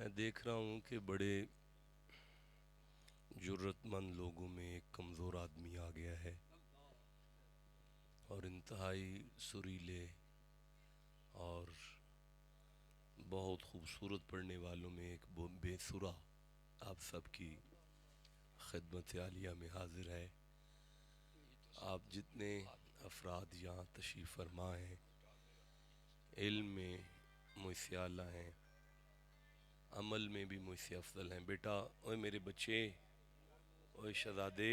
میں دیکھ رہا ہوں کہ بڑے جرت مند لوگوں میں ایک کمزور آدمی آ گیا ہے اور انتہائی سریلے اور بہت خوبصورت پڑھنے والوں میں ایک بے سرا آپ سب کی خدمت عالیہ میں حاضر ہے۔ آپ جتنے افراد یہاں تشریف فرما ہیں، علم میں مجھ سے اعلیٰ ہیں، عمل میں بھی مجھ سے افضل ہیں۔ بیٹا، اوے میرے بچے، اوے شہزادے،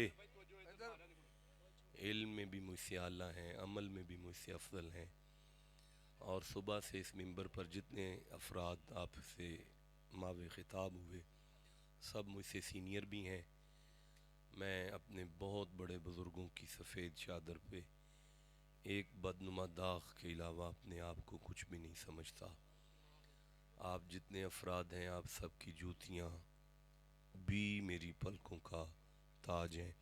علم میں بھی مجھ سے اعلیٰ ہیں، عمل میں بھی مجھ سے افضل ہیں۔ اور صبح سے اس منبر پر جتنے افراد آپ سے ماوِ خطاب ہوئے، سب مجھ سے سینئر بھی ہیں۔ میں اپنے بہت بڑے بزرگوں کی سفید چادر پہ ایک بدنما داغ کے علاوہ اپنے آپ کو کچھ بھی نہیں سمجھتا۔ آپ جتنے افراد ہیں، آپ سب کی جوتیاں بھی میری پلکوں کا تاج ہیں۔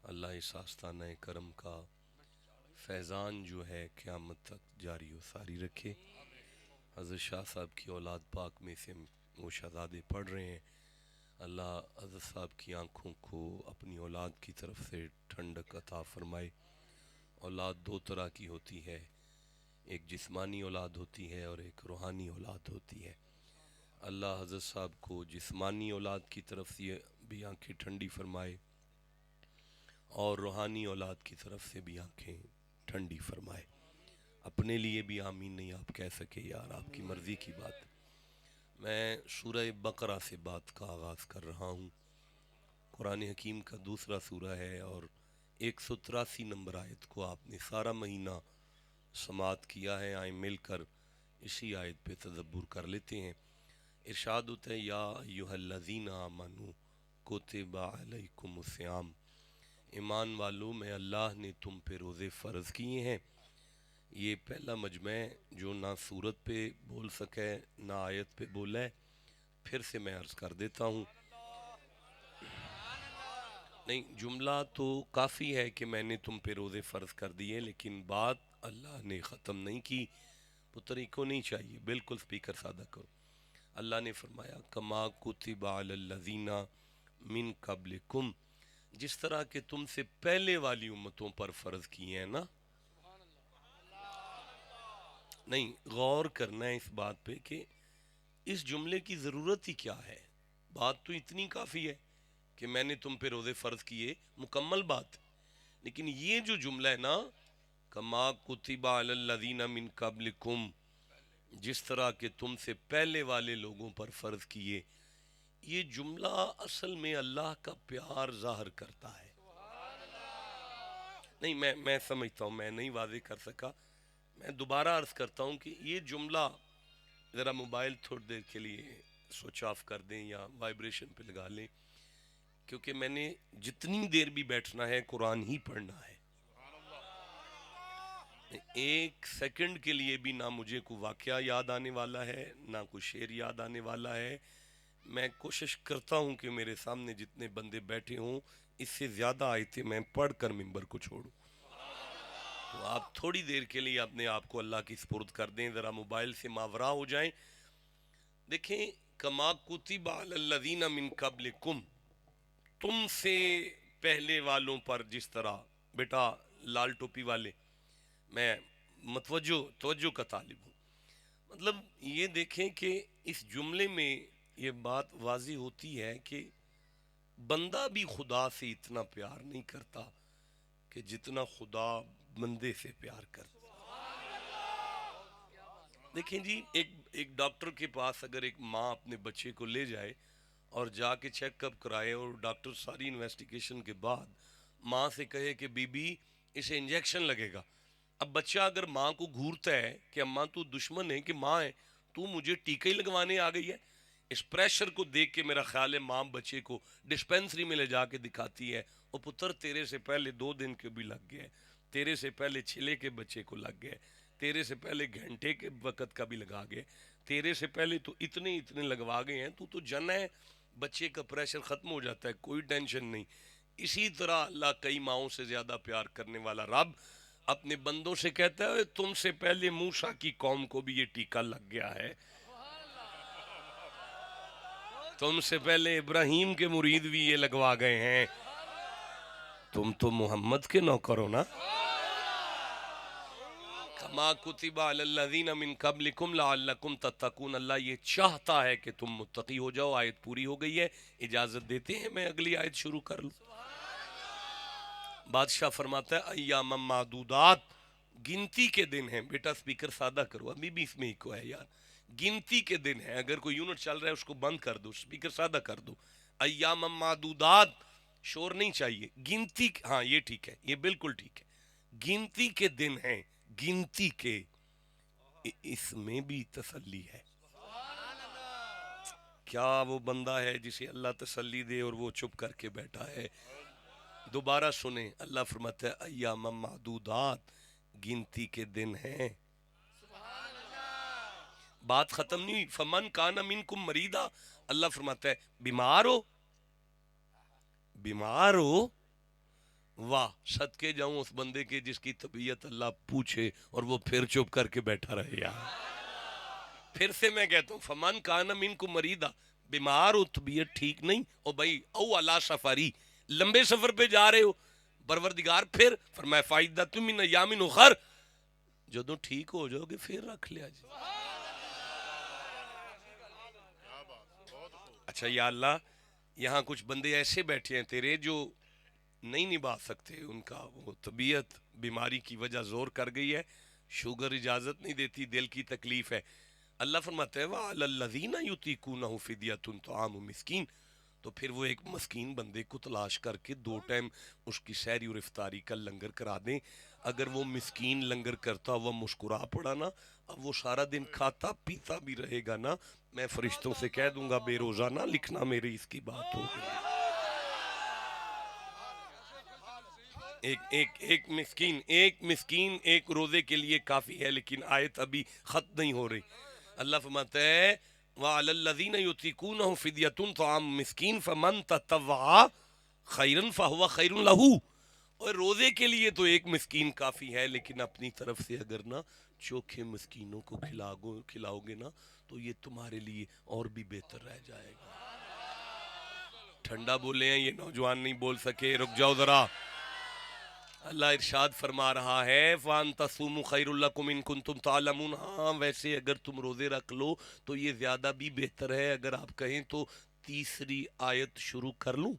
اللہ اس آستانہ کرم کا فیضان جو ہے قیامت تک جاری و ساری رکھے۔ حضرت شاہ صاحب کی اولاد پاک میں سے وہ شہزادے پڑھ رہے ہیں، اللہ حضرت صاحب کی آنکھوں کو اپنی اولاد کی طرف سے ٹھنڈک عطا فرمائے۔ اولاد دو طرح کی ہوتی ہے، ایک جسمانی اولاد ہوتی ہے اور ایک روحانی اولاد ہوتی ہے۔ اللہ حضرت صاحب کو جسمانی اولاد کی طرف سے بھی آنکھیں ٹھنڈی فرمائے اور روحانی اولاد کی طرف سے بھی آنکھیں ٹھنڈی فرمائے۔ اپنے لیے بھی آمین نہیں آپ کہہ سکے یار، آپ کی مرضی کی بات۔ میں سورہ بقرہ سے بات کا آغاز کر رہا ہوں۔ قرآن حکیم کا دوسرا سورہ ہے اور 183 نمبر آیت کو آپ نے سارا مہینہ سماعت کیا ہے۔ آئیں مل کر اسی آیت پہ تدبر کر لیتے ہیں۔ ارشاد ہوتا ہے، یا ایھا الذین آمنوا کتب علیکم الصیام، ایمان والو میں اللہ نے تم پہ روزے فرض کیے ہیں۔ یہ پہلا مجمع ہے جو نہ صورت پہ بول سکے نہ آیت پہ بولا ہے۔ پھر سے میں عرض کر دیتا ہوں، نہیں جملہ تو کافی ہے کہ میں نے تم پہ روزے فرض کر دیے، لیکن بات اللہ نے ختم نہیں کی۔ پتری کو نہیں چاہیے، بالکل سپیکر سادہ کرو۔ اللہ نے فرمایا کما کتب علی الذین من قبلکم، جس طرح کہ تم سے پہلے والی امتوں پر فرض کیے ہیں نا۔ نہیں، غور کرنا ہے اس بات پہ کہ اس جملے کی ضرورت ہی کیا ہے۔ بات تو اتنی کافی ہے کہ میں نے تم پہ روزے فرض کیے، مکمل بات۔ لیکن یہ جو جملہ ہے نا، کما کتب علی الذین من قبلکم، جس طرح کہ تم سے پہلے والے لوگوں پر فرض کیے، یہ جملہ اصل میں اللہ کا پیار ظاہر کرتا ہے۔ نہیں، میں سمجھتا ہوں میں نہیں واضح کر سکا، میں دوبارہ عرض کرتا ہوں کہ یہ جملہ، ذرا موبائل تھوڑی دیر کے لیے سوئچ آف کر دیں یا وائبریشن پہ لگا لیں، کیونکہ میں نے جتنی دیر بھی بیٹھنا ہے قرآن ہی پڑھنا ہے۔ ایک سیکنڈ کے لیے بھی نہ مجھے کوئی واقعہ یاد آنے والا ہے، نہ کوئی شعر یاد آنے والا ہے۔ میں کوشش کرتا ہوں کہ میرے سامنے جتنے بندے بیٹھے ہوں، اس سے زیادہ آیتیں میں پڑھ کر منبر کو چھوڑوں۔ تو آپ تھوڑی دیر کے لیے اپنے آپ کو اللہ کی سپرد کر دیں، ذرا موبائل سے ماورا ہو جائیں۔ دیکھیں، کما کتب علی الذین من قبلکم، تم سے پہلے والوں پر جس طرح، بیٹا لال ٹوپی والے، میں توجہ کا طالب ہوں۔ مطلب یہ دیکھیں کہ اس جملے میں یہ بات واضح ہوتی ہے کہ بندہ بھی خدا سے اتنا پیار نہیں کرتا کہ جتنا خدا بندے سے پیار کرتا۔ دیکھیں جی، ایک ڈاکٹر کے پاس اگر ایک ماں اپنے بچے کو لے جائے اور جا کے چیک اپ کرائے اور ڈاکٹر ساری انویسٹیگیشن کے بعد ماں سے کہے کہ بی بی اسے انجیکشن لگے گا، اب بچہ اگر ماں کو گھورتا ہے کہ اماں تو دشمن ہے کہ ماں ہے، تو مجھے ٹیکے ہی لگوانے آ گئی ہے، اس پریشر کو دیکھ کے میرا خیال ہے ماں بچے کو ڈسپینسری میں لے جا کے دکھاتی ہے، او پتر تیرے سے پہلے 2 دن کے بھی لگ گئے، تیرے سے پہلے چھلے کے بچے کو لگ گئے، تیرے سے پہلے گھنٹے کے وقت کا بھی لگا گئے، تیرے سے پہلے تو اتنے لگوا گئے ہیں، تو جن ہے، بچے کا پریشر ختم ہو جاتا ہے، کوئی ٹینشن نہیں۔ اسی طرح اللہ کئی ماؤں سے زیادہ پیار کرنے والا رب اپنے بندوں سے کہتا ہے تم سے پہلے موسیٰ کی قوم کو بھی یہ ٹیکہ لگ گیا ہے۔ تم سے پہلے ابراہیم کے مرید بھی یہ لگوا گئے ہیں، تم تو محمد کے نوکر ہو نا۔ کما کتب علی الذین من قبلکم لعلکم تتقون، اللہ یہ چاہتا ہے کہ تم متقی ہو جاؤ۔ آیت پوری ہو گئی ہے، اجازت دیتے ہیں میں اگلی آیت شروع کر لوں؟ بادشاہ فرماتا ہے ایام معدودات، گنتی کے دن ہیں۔ بیٹا سپیکر سادہ کرو، ابھی بھی اس میں ایکو ہے یار، گنتی کے دن ہیں۔ اگر کوئی یونٹ چل رہا ہے اس کو بند کر دو، سپیکر سادہ کر دو۔ ایام معدودات، شور نہیں چاہیے، گنتی، ہاں یہ ٹھیک ہے، یہ بالکل ٹھیک ہے، گنتی کے دن ہیں، گنتی کے۔ اس میں بھی تسلی ہے۔ کیا وہ بندہ ہے جسے اللہ تسلی دے اور وہ چپ کر کے بیٹھا ہے؟ دوبارہ سنیں، اللہ فرماتا ہے ایام معدودات، گنتی کے دن ہیں۔ بات ختم نہیں ہوئی، فمن کان منکم مریضا، اللہ فرماتا ہے بیمار ہو، بیمار ہو، واہ صدقے جاؤں اس بندے کے جس کی طبیعت اللہ پوچھے اور وہ پھر چپ کر کے بیٹھا رہے یار۔ پھر سے میں کہتا ہوں فمن کان منکم مریضا، بیمار ہو، طبیعت ٹھیک نہیں، او بھائی او علی سفری، لمبے سفر پہ جا رہے ہو، پروردگار پھر فرمایا فائدۃ من ایام اخر، جدوں ٹھیک ہو جاؤ گے پھر رکھ لیا جی۔ اچھا یا اللہ، یہاں کچھ بندے ایسے بیٹھے ہیں تیرے جو نہیں نبھا سکتے، ان کا وہ طبیعت بیماری کی وجہ زور کر گئی ہے، شوگر اجازت نہیں دیتی، دل کی تکلیف ہے۔ اللہ فرماتا ہے وَعَلَى الَّذِينَ يُطِيقُونَهُ فِدْيَةٌ طَعَامُ مسکین، تو پھر وہ ایک مسکین بندے کو تلاش کر کے 2 ٹائم اس کی سحری اور افطاری کا لنگر کرا دیں۔ اگر وہ مسکین لنگر کرتا وہ مسکرا پڑا نا، اب وہ سارا دن کھاتا پیتا بھی رہے گا نا، میں فرشتوں سے کہہ دوں گا بے روزہ نہ لکھنا، میری اس کی بات ہو گئی۔ ایک مسکین ایک روزے کے لیے کافی ہے، لیکن آیت ابھی ختم نہیں ہو رہی۔ اللہ فرماتا ہے وَعَلَى الَّذِينَ يُطِيقُونَهُ فِدْيَةٌ طَعَامُ مسکین فَمَن تَطَوَّعَ خَيْرًا فَهُوَ خَيْرٌ لَهُ، اور روزے کے لیے تو ایک مسکین کافی ہے، لیکن اپنی طرف سے اگر نا چوکھے مسکینوں کو کھلاؤ گے نا تو یہ تمہارے لیے اور بھی بہتر رہ جائے گا۔ ٹھنڈا بولے ہیں، یہ نوجوان نہیں بول سکے، رک جاؤ ذرا۔ اللہ ارشاد فرما رہا ہے وَأَن تَصُومُوا خَيْرٌ لَكُمْ إِن كُنتُمْ تَعْلَمُونَ، ہاں ویسے اگر تم روزے رکھ لو تو یہ زیادہ بھی بہتر ہے۔ اگر آپ کہیں تو تیسری آیت شروع کر لوں؟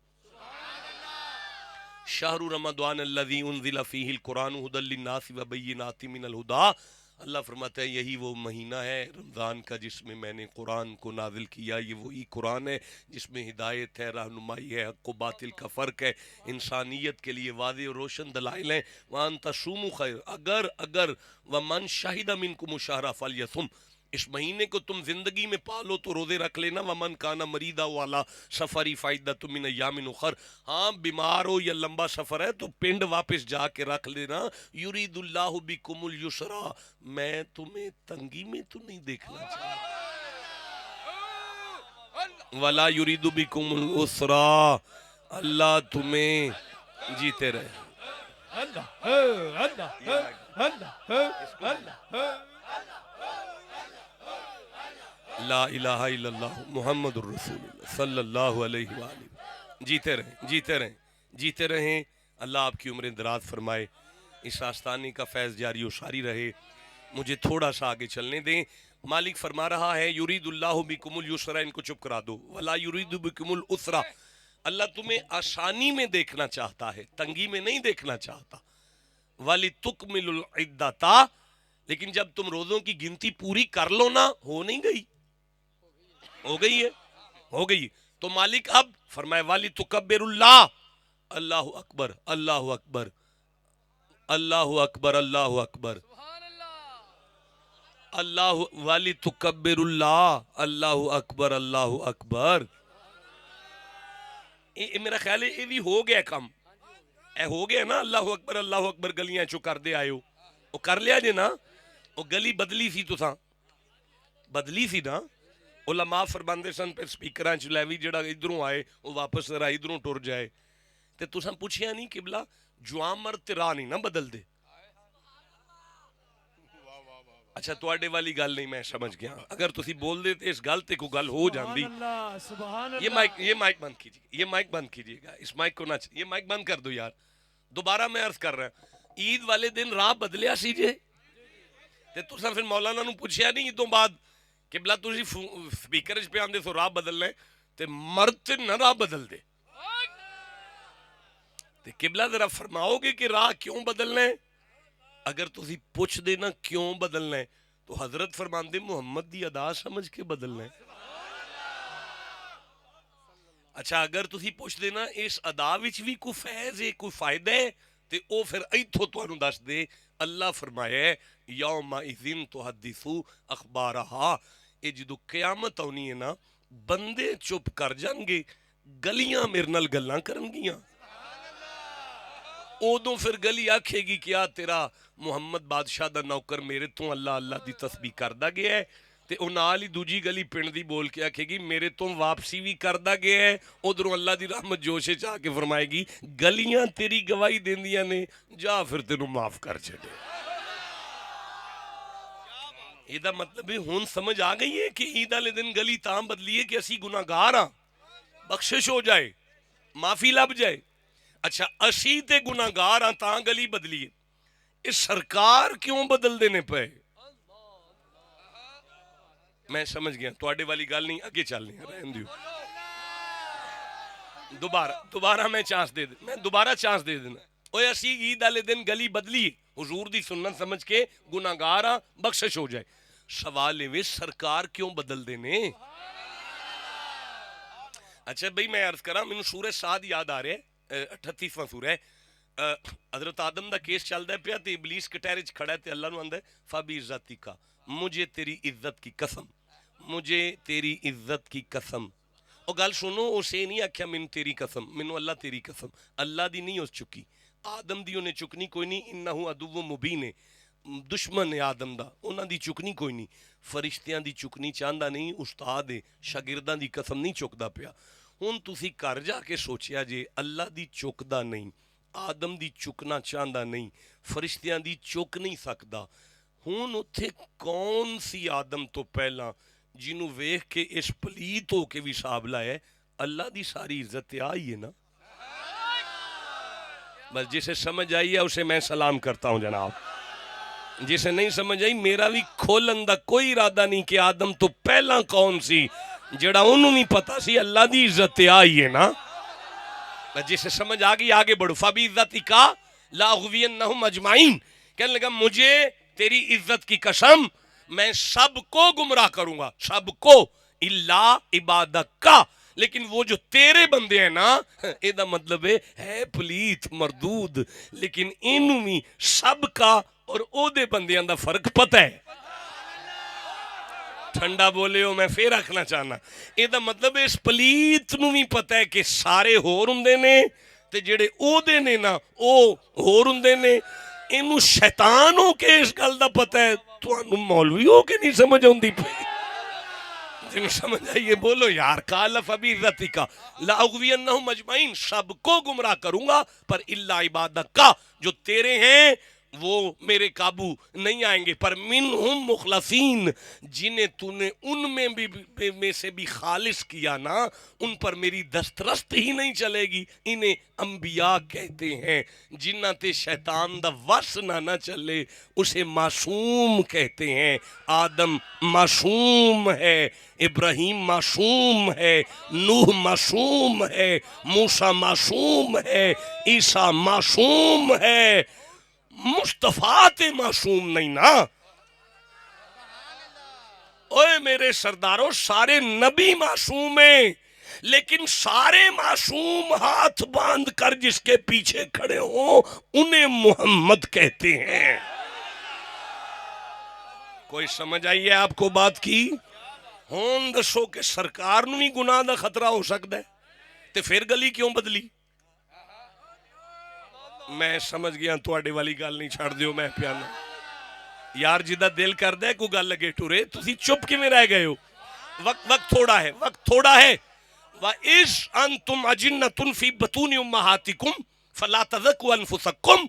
شہر رمضان الذی انزل فیہ القرآن ھدی للناس وبینات من الہدی، اللہ فرماتا ہے یہی وہ مہینہ ہے رمضان کا جس میں میں نے قرآن کو نازل کیا۔ یہ وہی قرآن ہے جس میں ہدایت ہے، رہنمائی ہے، حق و باطل کا فرق ہے، انسانیت کے لیے واضح اور روشن دلائل ہیں۔ وَأَن تَصُومُوا خَيْرٌ، اگر وَمَن شَهِدَ مِنْكُمُ الشَّهْرَ فَلْيَصُمْ، اس مہینے کو تم زندگی میں پالو تو روزے رکھ لینا۔ وَمَن كَانَ مَرِيضًا وَعَلَىٰ سَفَرٍ فَعِدَّةٌ مِّنْ أَيَّامٍ أُخَرَ، ہاں بیمار ہو یا لمبا سفر ہے تو پنڈ واپس جا کے رکھ لینا۔ یرید اللہ بکم اليسرا، میں تمہیں تنگی میں تو نہیں دیکھنا چاہتا، ولا یرید بکم العسرا، اللہ تمہیں جیتے رہے۔ لا الہ الا اللہ محمد الرسول اللہ صلی اللہ علیہ وآلہ، جیتے رہیں جیتے رہیں جیتے رہیں، اللہ آپ کی عمریں دراز فرمائے، اس آستانے کا فیض جاری و ساری رہے۔ مجھے تھوڑا سا آگے چلنے دیں۔ مالک فرما رہا ہے یرید اللہ بکم اليسرا، ان کو چپ کرا دو، ولا یرید بکم العسرا، اللہ تمہیں آسانی میں دیکھنا چاہتا ہے، تنگی میں نہیں دیکھنا چاہتا۔ وَلِتُكْمِلُ الْعِدَّةَ، لیکن جب تم روزوں کی گنتی پوری کر لو نا، ہو نہیں گئی، ہو گئی ہے، ہو گئی، تو مالک اب فرمائے وَلِتُكَبِّرُ اللَّهَ، اللہ اکبر اللہ اکبر اللہ اکبر اللہ اکبر اللہ، وَلِتُكَبِّرُ اللَّهَ، اللہ اکبر اللہ اکبر۔ میرا خیال ہے یہ بھی ہو گیا کم، اے ہو گیا نا، اللہ اکبر گلیاں چو کر دے آئے ہو، وہ کر لیا جے نا، وہ گلی بدلی سی تو ساں بدلی سی نا، علماء فرماندے سن پہ سپیکراں چ لیوی جڑا ادھروں آئے وہ واپس ذرا ادھروں ٹر جائے، تے تساں پوچھیا نہیں قبلہ جوان مرد تے راہ نہیں نہ بدل دے، اچھا تواڈے والی گل نہیں میں سمجھ گیا. اگر تسی بول دے تے اس گل تے کوئی گل ہو سبحان جاندی. اللہ سبحان یہ اللہ. مائک بند کیجیے, یہ مائک بند کیجیے گا, اس مائک کو نہ یہ مائک بند کر دو یار. دوبارہ میں عرض کر رہا ہوں, عید والے دن راہ بدلیا سی جے تے تساں پھر مولانا نو پوچھیا نہیں عیدوں بعد کہ بلا تسی سپیکر وچ پہ آندے سو راہ بدلنے تے مرد تے نہ راہ بدل دے تے قبلہ ذرا فرماؤ گے کہ راہ کیوں بدلنے. اگر تسی پوچھ دینا کیوں بدلنے تو حضرت فرماندے محمد دی ادا سمجھ کے بدلنے. اچھا اگر تسی پوچھ دینا اس ادا وچ بھی کوئی فیض ہے کوئی فائدہ ہے تے او پھر ایتھوں تانوں دس دے. اللہ فرمایا ہے یوم اذن تحدثو اخبارہا, اے جدو قیامت آنی ہے نا بندے چپ کر جان گے, گلیاں میرے نال گلاں کرن گیاں. اودوں پھر گلی آکھے گی کیا تیرا محمد بادشاہ دا نوکر میرے تو اللہ اللہ دی تسبیح کردہ گیا ہے, تے او نال ہی دوجی گلی پنڈ دی بول کے آکھے گی میرے تو واپسی بھی کردہ گیا ہے. ادھروں اللہ دی رحمت جوشے چاہ کے فرمائے گی گلیاں تیری گواہی دیندیاں نے, جا پھر تینوں معاف کر چھڑے. یہ مطلب ہے ہون سمجھ آ گئی ہے کہ عید والے دن گلی تاں بدلیے کہ اسی گناہگار ہاں, بخشش ہو جائے, معافی لب جائے. اچھا اسی تے گناہگار ہاں تاں گلی بدلیے, اس سرکار کیوں بدل دینے پہ؟ میں سمجھ گیا تواڈے والی گل نہیں, اگے چلنی ہے رہن دیو. دوبارہ میں چانس دے دینا, میں دوبارہ چانس دے دینا. اوے اسی عید والے دن گلی بدلی حضور دی سنت سمجھ کے گناہگار ہاں بخشش ہو جائے. سوال ہے سرکار کیوں بدل دینے؟ اچھا بھئی میں عرض کرا مینوں سورہ سعد یاد آ رہے 38واں سورہ ہے. حضرت آدم دا کیس چل دا پیا تے ابلیس کٹہرے وچ کھڑا ہے تے اللہ نو آندا ہے فَبِعِزَّتِکَ, مجھے تیری عزت کی قسم, مجھے تیری عزت کی قسم. او گل سنو اسے نہیں آکھیا مینوں تیری قسم, مینوں اللہ تیری قسم. اللہ دی نہیں اس چکی, آدم دی انہیں چکنی کوئی نہیں, انہو عدو مبین ہے, دشمن ہے آدم دا, انہاں دی چکنی کوئی نہیں. فرشتیاں دی چکنی چاہندہ نہیں, استاد ہے, شاگرداں دی قسم نہیں چکدا پیا. ہن تسی کر جا کے سوچیا جے اللہ دی چکدا نہیں, آدم دی چکنا چاہندہ نہیں, فرشتیاں دی چک نہیں سکدا. ہن اتھے کون سی آدم تو پہلا جنوں ویکھ کے اس پلیت ہو کے بھی صاحب لائے, اللہ دی ساری عزت آئی ہے نا. بس جسے سمجھ آئی ہے اسے میں سلام کرتا ہوں جناب, جسے نہیں سمجھ آئی میرا بھی کھولن دا کوئی ارادہ نہیں کہ آدم تو پہلا کون سی, جڑا انہوں نہیں پتا سی اللہ دی عزت آئی ہے نا. جسے سمجھ آگئی آگے بڑھو. فَبِعِزَّتِکَ لَأُغْوِيَنَّهُمْ أَجْمَعِينَ, کہنے لگا مجھے تیری عزت کی قسم میں سب کو گمراہ کروں گا, سب کو, اِلَّا عِبَادَكَ, لیکن وہ جو تیرے بندے ہیں نا, ایدہ مطلب ہے پلیت مردود, لیکن انہوں میں سب کا اور او دے بندیاں دا فرق پتہ ہے. ٹھنڈا بولے ہو میں پھر رکھنا چاہنا, ایدہ مطلب اس پلیت نو بھی پتہ ہے کہ سارے ہور ہندے نے تے جڑے او دے نے نا او ہور ہندے نے. انہوں شیطان ہو کے اس گل دا پتہ ہے, تو انہوں مولوی ہو کے نہیں سمجھ ہوندی پہ. جنہوں سمجھ آئیے بولو یار. قال فبعزتک لاغوینہم اجمعین, سب کو گمراہ کروں گا پر الا عبادک, جو تیرے ہیں وہ میرے قابو نہیں آئیں گے. پر منہم مخلصین, جنہیں تو نے ان میں سے بھی خالص کیا نا, ان پر میری دسترست ہی نہیں چلے گی. انہیں انبیاء کہتے ہیں, جنہ تے شیطان دا وس نہ چلے اسے معصوم کہتے ہیں. آدم معصوم ہے, ابراہیم معصوم ہے, نوح معصوم ہے, موسیٰ معصوم ہے, عیسیٰ معصوم ہے, مصطفیٰ تے معصوم نہیں نا. اوے میرے سرداروں سارے نبی معصوم ہیں, لیکن سارے معصوم ہاتھ باندھ کر جس کے پیچھے کھڑے ہوں انہیں محمد کہتے ہیں. کوئی سمجھ آئی ہے آپ کو بات کی؟ ہون دسو کہ سرکار نو ہی گناہ دا خطرہ ہو سکتا ہے تے پھر گلی کیوں بدلی؟ میں سمجھ گیا تواڈے والی گل نہیں چھڑ دیو میں پیانا. یار جدہ دل کر دے کو گل لگے ٹورے تسی چپ کی میں رہ گئے ہو. وقت تھوڑا ہے, وقت تھوڑا ہے. وَإِذْ أَنْتُمْ أَجِنَّةٌ فِي بُطُونِ أُمَّهَاتِكُمْ فَلَا تَزَكُّوا أَنفُسَكُمْ,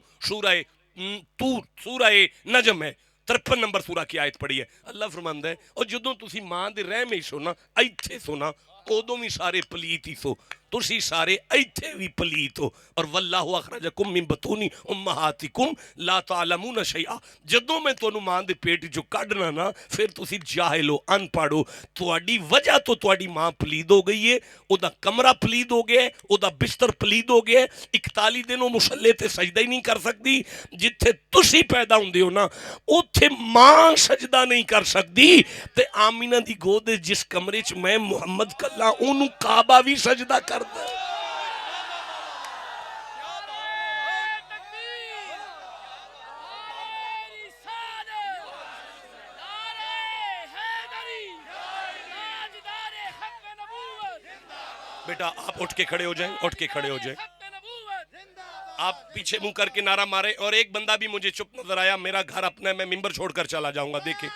سورہ نجم ہے. 53 ਨੰਬਰ ਸੂਰਾ ਕੀ ਆਇਤ ਪੜ੍ਹੀ ਹੈ। ਅੱਲਾ ਫਰਮਾਂਦਾ ਹੈ ਉਹ ਜਦੋਂ ਤੁਸੀਂ ਮਾਂ ਦੇ ਰਹਿਮ ਵਿੱਚ ਸੋ ਨਾ, ਇੱਥੇ ਸੋਨਾ, ਉਦੋਂ ਵੀ ਸਾਰੇ ਪਲੀਤ ਹੀ ਸੋ, ਤੁਸੀਂ ਸਾਰੇ ਇੱਥੇ ਵੀ پلیت ہو. اور واللہ اخرجکم من بطون امہاتکم لا تعلمون شیئا. جدوں میں تانوں ماں دے پیٹ چوں کڈنا نا پھر تسی جاہل ہو، ان پڑھ ہو. تہاڈی وجہ تو تہاڈی ماں پلید ہو گئی ہے، او دا کمرہ پلید ہو گیا ہے، او دا بستر پلید ہو گیا ہے. 41 دن او مصلے تے سجدہ ہی نہیں کر سکتی. جتھے تسی پیدا ہوندے ہو نا اوتھے ماں سجدہ نہیں کر سکتی، تے آمینہ دی گود جس کمرے چ میں محمد کلا اونوں کعبہ بھی سجدہ کردا ہے. بیٹا آپ اٹھ کے کھڑے ہو جائیں، اٹھ کے کھڑے ہو جائیں. آپ پیچھے منہ کر کے نعرہ مارے. اور ایک بندہ بھی مجھے چپ نظر آیا، میرا گھر اپنا ہے، میں ممبر چھوڑ کر چلا جاؤں گا. دیکھیں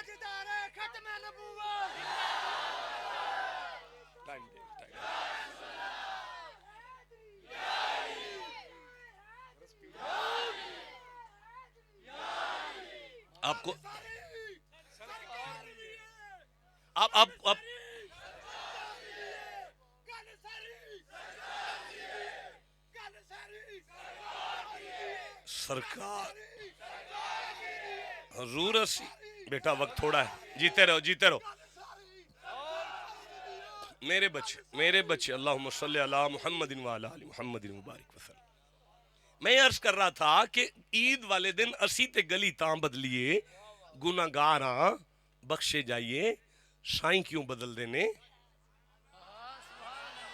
آپ کو آپ سرکار حضور اسی بیٹا وقت تھوڑا ہے، جیتے رہو جیتے رہو. میرے بچے اللہم صلی علی محمد وعلی آل محمد مبارک وسلم. میں عرض کر رہا تھا کہ عید والے دن اسی تے گلی تاں بدلیے، گناہگار ہاں بخشے جائیے، سائیں کیوں بدل دینے.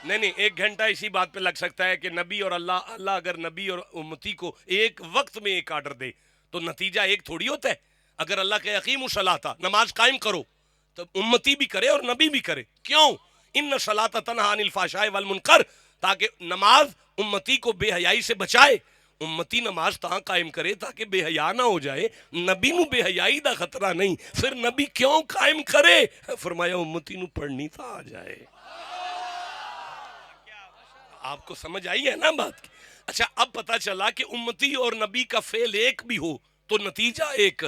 نہیں ایک گھنٹہ اسی بات پہ لگ سکتا ہے کہ نبی اور اللہ اگر نبی اور امتی کو ایک وقت میں ایک آرڈر دے تو نتیجہ ایک تھوڑی ہوتا ہے. اگر اللہ کے اقیم الصلاۃ نماز قائم کرو تو امتی بھی کرے اور نبی بھی کرے. کیوں؟ ان الصلاۃ تنہی عن الفحشاء والمنکر، تاکہ نماز امتی کو بے حیائی سے بچائے. امتی نماز تاں قائم کرے تاکہ بے حیا نہ ہو جائے. نبی نو بے حیائی دا خطرہ نہیں، پھر نبی کیوں قائم کرے؟ فرمایا امتی نو پڑھنی تھا آ جائے. آپ کو سمجھ آئی ہے نا بات کی؟ اچھا اب پتا چلا کہ امتی اور نبی کا فعل ایک بھی ہو تو نتیجہ ایک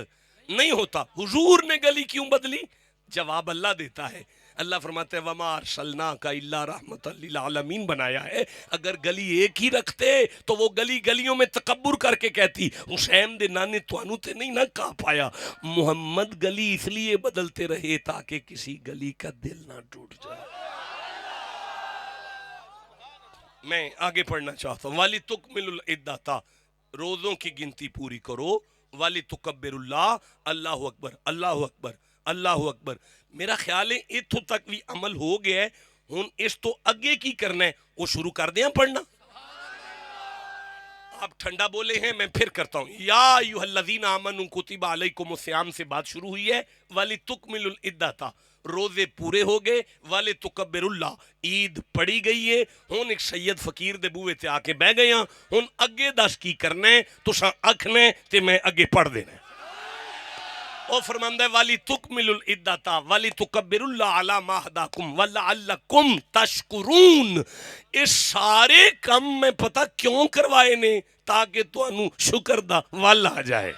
نہیں ہوتا. حضور نے گلی کیوں بدلی؟ جواب اللہ دیتا ہے. اللہ فرماتے ہیں وَمَا أَرْسَلْنَاكَ إِلَّا رَحْمَةً لِلْعَالَمِينَ بنایا ہے. اگر گلی ایک ہی رکھتے تو وہ گلیوں میں تکبر کر کے کہتی حسین دے نانے توانو تے نہیں نہ کہا پایا. محمد گلی اس لیے بدلتے رہے تاکہ کسی گلی کا دل نہ ٹوٹ جائے. میں آگے پڑھنا چاہتا ہوں. وَلِتُكْمِلُ الْعِدَّةَ، روزوں کی گنتی پوری کرو. وَلِتُكَبِّرُ اللَّهَ، اللہ اکبر اللہ اکبر اللہ اکبر. میرا خیال ہے اتھوں تک بھی عمل ہو گیا ہے. ہن اس تو اگے کی کرنا ہے وہ شروع کر دیں پڑھنا. آپ ٹھنڈا بولے ہیں میں پھر کرتا ہوں. یا ایھا الذین آمنوا کتب علیکم الصیام سے بات شروع ہوئی ہے. وَلِتُكْمِلُ الْعِدَّةَ، روزے پورے ہو گئے. وَلِتُكَبِّرُ اللَّهَ، عید پڑھی گئی ہے. ہن ایک سید فقیر دے بوئے تے آ کے بہ گئے ہاں. ہن اگے دس کی کرنا ہے تساں اکھنے تے میں اگے پڑھ دینا ہے. وہ فرماندہ ہے وَلِتُكْمِلُ الْعِدَّةَ وَلِتُكَبِّرُ اللَّهَ عَلَى مَا هَدَاكُمْ وَلَعَلَّكُمْ تَشْكُرُونَ. اس سارے کم میں پتہ کیوں کروائے نے؟ تاکہ تو انو شکر دا وال آ جائے.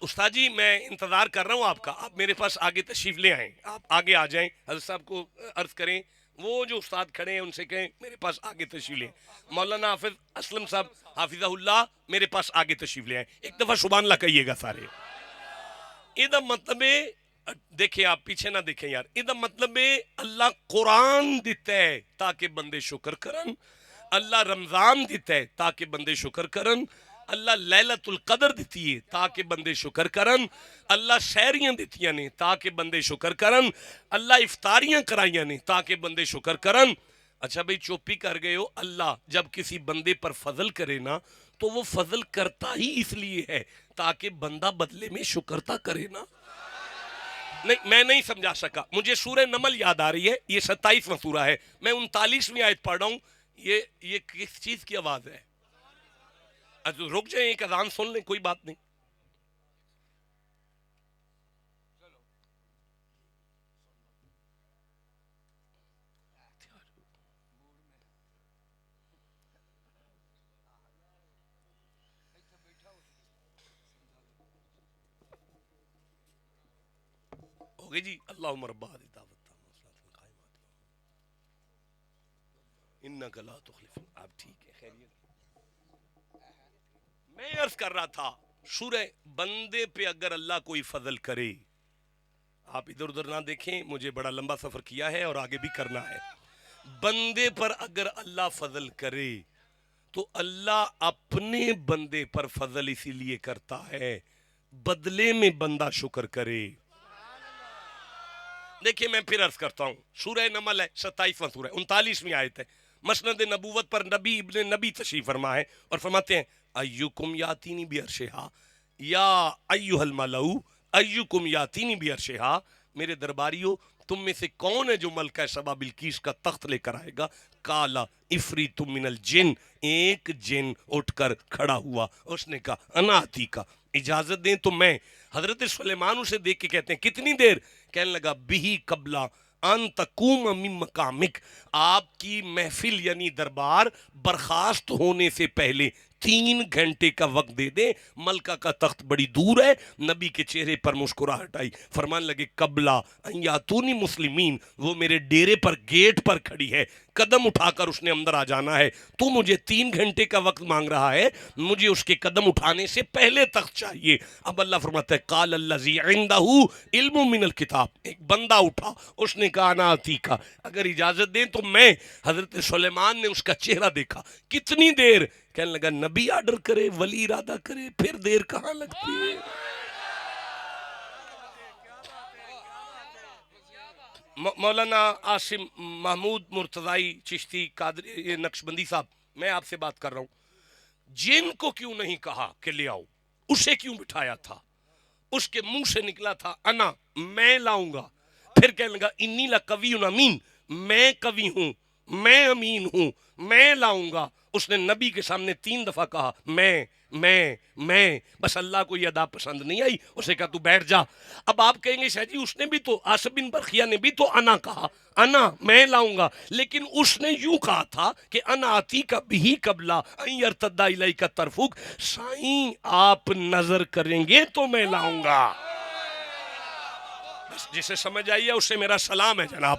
استاد جی میں انتظار کر رہا ہوں آپ کا. آپ میرے پاس آگے تشریف لے آئیں. آپ آگے آ جائیں. حضرت صاحب کو عرض کریں وہ جو استاد کھڑے ہیں ان سے کہیں میرے پاس آگے تشریف لیں. مولانا حافظ اسلم صاحب حافظہ اللہ میرے پاس آگے تشریف لے آئیں. ایک دفعہ سبحان اللہ کہیے گا سارے. یہ مطلب ہے دیکھیں آپ پیچھے نہ دیکھیں یار. یہ مطلب ہے اللہ قرآن دیتا ہے تاکہ بندے شکر کرن. اللہ رمضان دیتا ہے تاکہ بندے شکر کرن. اللہ لیلۃ القدر دیتی ہے تاکہ بندے شکر کرن. اللہ سحریاں دیتیاں نے تاکہ بندے شکر کرن. اللہ افطاریاں کرائیاں نے تاکہ بندے شکر کرن. اچھا بھئی چوپی کر گئے ہو. اللہ جب کسی بندے پر فضل کرے نا تو وہ فضل کرتا ہی اس لیے ہے تاکہ بندہ بدلے میں شکرتا کرے نا. نہیں میں نہیں سمجھا سکا. مجھے سورہ نمل یاد آ رہی ہے. یہ 27واں سورہ ہے. میں 39ویں آیت پڑھ رہا ہوں. یہ کس چیز کی آواز ہے؟ رک جائیں ایک اذان سن لیں کوئی بات نہیں. ہو گئی جی اللہم رب هذه الدعوة التامة انک لا تخلف، آپ ٹھیک ہے خیریت؟ میں عرض کر رہا تھا سورہ بندے پہ اگر اللہ کوئی فضل کرے، آپ ادھر ادھر نہ دیکھیں، مجھے بڑا لمبا سفر کیا ہے اور آگے بھی کرنا ہے، بندے پر اگر اللہ فضل کرے تو اللہ اپنے بندے پر فضل اسی لیے کرتا ہے بدلے میں بندہ شکر کرے۔ دیکھیں میں پھر عرض کرتا ہوں، سورہ نمل ہے 27واں سورہ 39ویں آیت ہے، مسند نبوت پر نبی ابن نبی تشریف فرما ہے اور فرماتے ہیں ایکم یاتینی بعرشہا یا ایھا الملؤ ایکم یاتینی بعرشہا، میرے درباریوں تم میں سے کون ہے جو ملکہ سبا بلقیس کا تخت لے کر آئے گا؟ کالا افریت من الجن، ایک جن اٹھ کر کھڑا ہوا، اس نے کہا انا آتیکا، اجازت دیں تو میں۔ حضرت سلیمان اسے دیکھ کے کہتے ہیں کتنی دیر؟ کہنے لگا بہی قبلا ان تقوم من مقامک، آپ کی محفل یعنی دربار برخاست ہونے سے پہلے 3 گھنٹے کا وقت دے دیں، ملکہ کا تخت بڑی دور ہے۔ نبی کے چہرے پر مسکراہٹ آئی، فرمان لگے قبلا ان یاتونی مسلمین، وہ میرے ڈیرے پر گیٹ پر کھڑی ہے، قدم اٹھا کر اس نے اندر آ جانا ہے، تو مجھے 3 گھنٹے کا وقت مانگ رہا ہے، مجھے اس کے قدم اٹھانے سے پہلے تخت چاہیے۔ اب اللہ فرماتا ہے قال الذی عندہ علم من الکتاب، ایک بندہ اٹھا، اس نے کہا انا آتیکا، اگر اجازت دیں تو میں۔ حضرت سلیمان نے اس کا چہرہ دیکھا، کتنی دیر؟ کہنے لگا نبی آرڈر کرے، ولی ارادہ کرے، پھر دیر کہاں لگتی ہے؟ مولانا عاصم محمود مرتضائی چشتی قادری نقشبندی صاحب، میں آپ سے بات کر رہا ہوں، جن کو کیوں نہیں کہا کہ لے آؤ؟ اسے کیوں بٹھایا تھا؟ اس کے منہ سے نکلا تھا انا، میں لاؤں گا، پھر کہنے لگا انی لقوی امین، میں قوی ہوں، میں امین ہوں، میں لاؤں گا۔ اس نے نبی کے سامنے 3 دفعہ کہا میں، بس اللہ کو یہ ادا پسند نہیں آئی، اسے کہا تو بیٹھ جا۔ اب آپ کہیں گے شاہ جی اس نے بھی تو، آصف بن برخیہ نے بھی تو انا کہا، انا میں لاؤں گا، لیکن اس نے یوں کہا تھا کہ انا آتیک بہ قبل ان یرتد الیک طرفک، سائیں آپ نظر کریں گے تو میں لاؤں گا۔ بس جسے سمجھ آئیے اسے میرا سلام ہے جناب،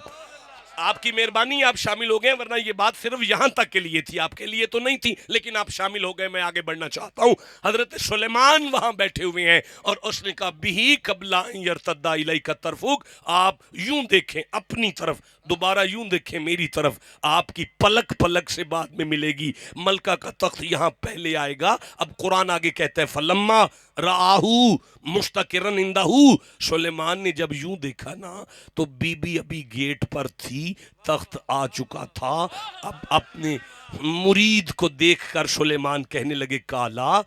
آپ کی مہربانی، آپ شامل ہو گئے، ورنہ یہ بات صرف یہاں تک کے لیے تھی، آپ کے لیے تو نہیں تھی، لیکن آپ شامل ہو گئے، میں آگے بڑھنا چاہتا ہوں۔ حضرت سلیمان وہاں بیٹھے ہوئے ہیں اور اس نے کہا بہی قبل ان یرتد الیک طرفک، آپ یوں دیکھیں اپنی طرف، دوبارہ یوں دیکھیں میری طرف، آپ کی پلک پلک سے بعد میں ملے گی، ملکہ کا تخت یہاں پہلے آئے گا۔ اب قرآن آگے کہتا ہے فلما رآہو مستقرا عندہ، سلیمان نے جب یوں دیکھا نا تو بی بی ابھی گیٹ پر تھی، تخت آ چکا تھا۔ اب اپنے مرید کو دیکھ کر سلیمان کہنے لگے کالا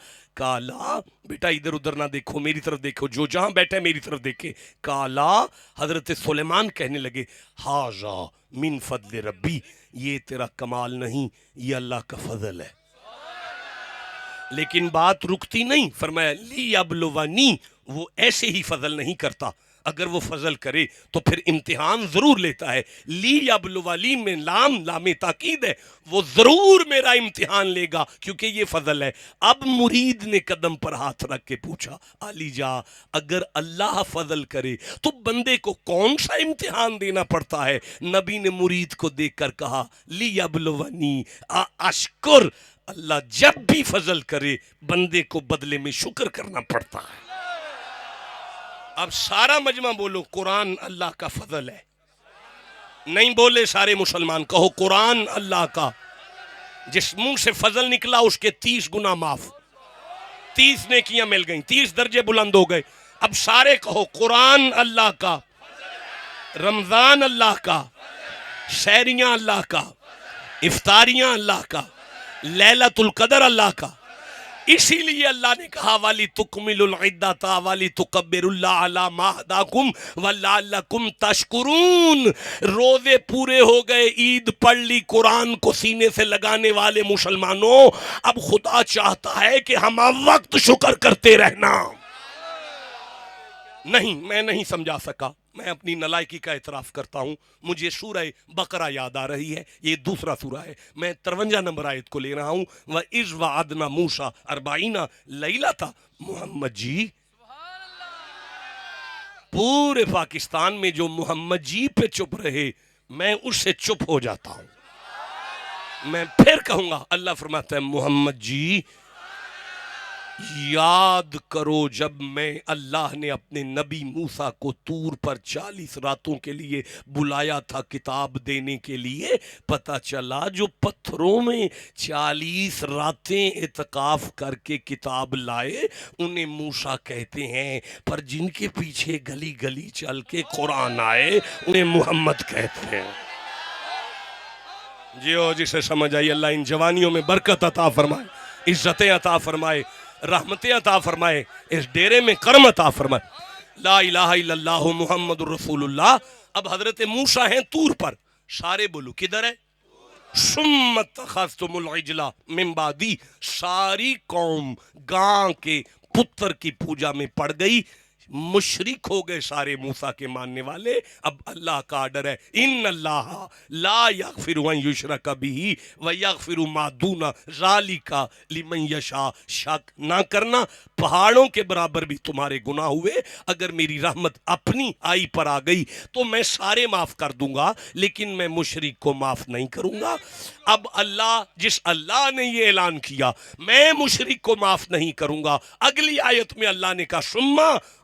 بیٹا ادھر ادھر نہ دیکھو، میری طرف دیکھو، جو جہاں بیٹھا ہے میری طرف دیکھے۔ کالا، حضرت سلیمان کہنے لگے ھذا من فضل ربی، یہ تیرا کمال نہیں، یہ اللہ کا فضل ہے۔ لیکن بات رکتی نہیں، فرمایا لیبلونی، وہ ایسے ہی فضل نہیں کرتا، اگر وہ فضل کرے تو پھر امتحان ضرور لیتا ہے۔ لیبلولی میں لام تاکید ہے، وہ ضرور میرا امتحان لے گا کیونکہ یہ فضل ہے۔ اب مرید نے قدم پر ہاتھ رکھ کے پوچھا علی جا، اگر اللہ فضل کرے تو بندے کو کون سا امتحان دینا پڑتا ہے؟ نبی نے مرید کو دیکھ کر کہا لیبلونی اشکر، اللہ جب بھی فضل کرے بندے کو بدلے میں شکر کرنا پڑتا ہے۔ اب سارا مجمع بولو قرآن اللہ کا فضل ہے، نہیں بولے سارے مسلمان، کہو قرآن اللہ کا، جس منہ سے فضل نکلا اس کے 30 گنا معاف، 30 نیکیاں مل گئیں، 30 درجے بلند ہو گئے۔ اب سارے کہو قرآن اللہ کا، رمضان اللہ کا، سحریاں اللہ کا، افطاریاں اللہ کا، لیلۃ القدر اللہ کا۔ اسی لیے اللہ نے کہا والی تکمل العدۃ والی تکبر اللہ علی ما ہداکم ولعلکم تشکرون، روزے پورے ہو گئے، عید پڑھ لی، قرآن کو سینے سے لگانے والے مسلمانوں، اب خدا چاہتا ہے کہ ہم وقت شکر کرتے رہنا۔ نہیں، میں نہیں سمجھا سکا، میں اپنی نالائکی کا اعتراف کرتا ہوں، مجھے سورہ بقرہ یاد آ رہی ہے، یہ دوسرا سورہ ہے، میں 53 نمبر آیت کو لے رہا ہوں، وَإِذْ وَعَدْنَا مُوسَىٰ 40 لَيْلَةً، محمد جی پورے پاکستان میں جو محمد جی پہ چپ رہے میں اس سے چپ ہو جاتا ہوں. میں پھر کہوں گا، اللہ فرماتا ہے محمد جی یاد کرو جب میں اللہ نے اپنے نبی موسیٰ کو طور پر 40 راتوں کے لیے بلایا تھا کتاب دینے کے لیے، پتہ چلا جو پتھروں میں 40 راتیں اعتکاف کر کے کتاب لائے انہیں موسیٰ کہتے ہیں، پر جن کے پیچھے گلی گلی چل کے قرآن آئے انہیں محمد کہتے ہیں. جیو جسے سمجھ آئی، اللہ ان جوانیوں میں برکت عطا فرمائے، عزتیں عطا فرمائے، رحمتیں عطا فرمائے، اس ڈیرے میں کرم عطا فرمائے. لا الہ الا اللہ محمد الرسول اللہ. اب حضرت موسیٰ ہیں طور پر، سارے بولو کدھر ہے؟ ثم اتخذتم العجل من بعدی. ساری قوم گاں کے پتر کی پوجا میں پڑ گئی، مشرک ہو گئے سارے موسیٰ کے ماننے والے. اب اللہ کا آرڈر ہے، ان اللہ لا یغفر ان یشرک بہ ویغفر ما دون ذالک لمن یشاء. شک نہ کرنا پہاڑوں کے برابر بھی تمہارے گناہ ہوئے، اگر میری رحمت اپنی آئی پر آ گئی تو میں سارے معاف کر دوں گا، لیکن میں مشرک کو معاف نہیں کروں گا. اب اللہ، جس اللہ نے یہ اعلان کیا میں مشرک کو معاف نہیں کروں گا، اگلی آیت میں اللہ نے کہا ثم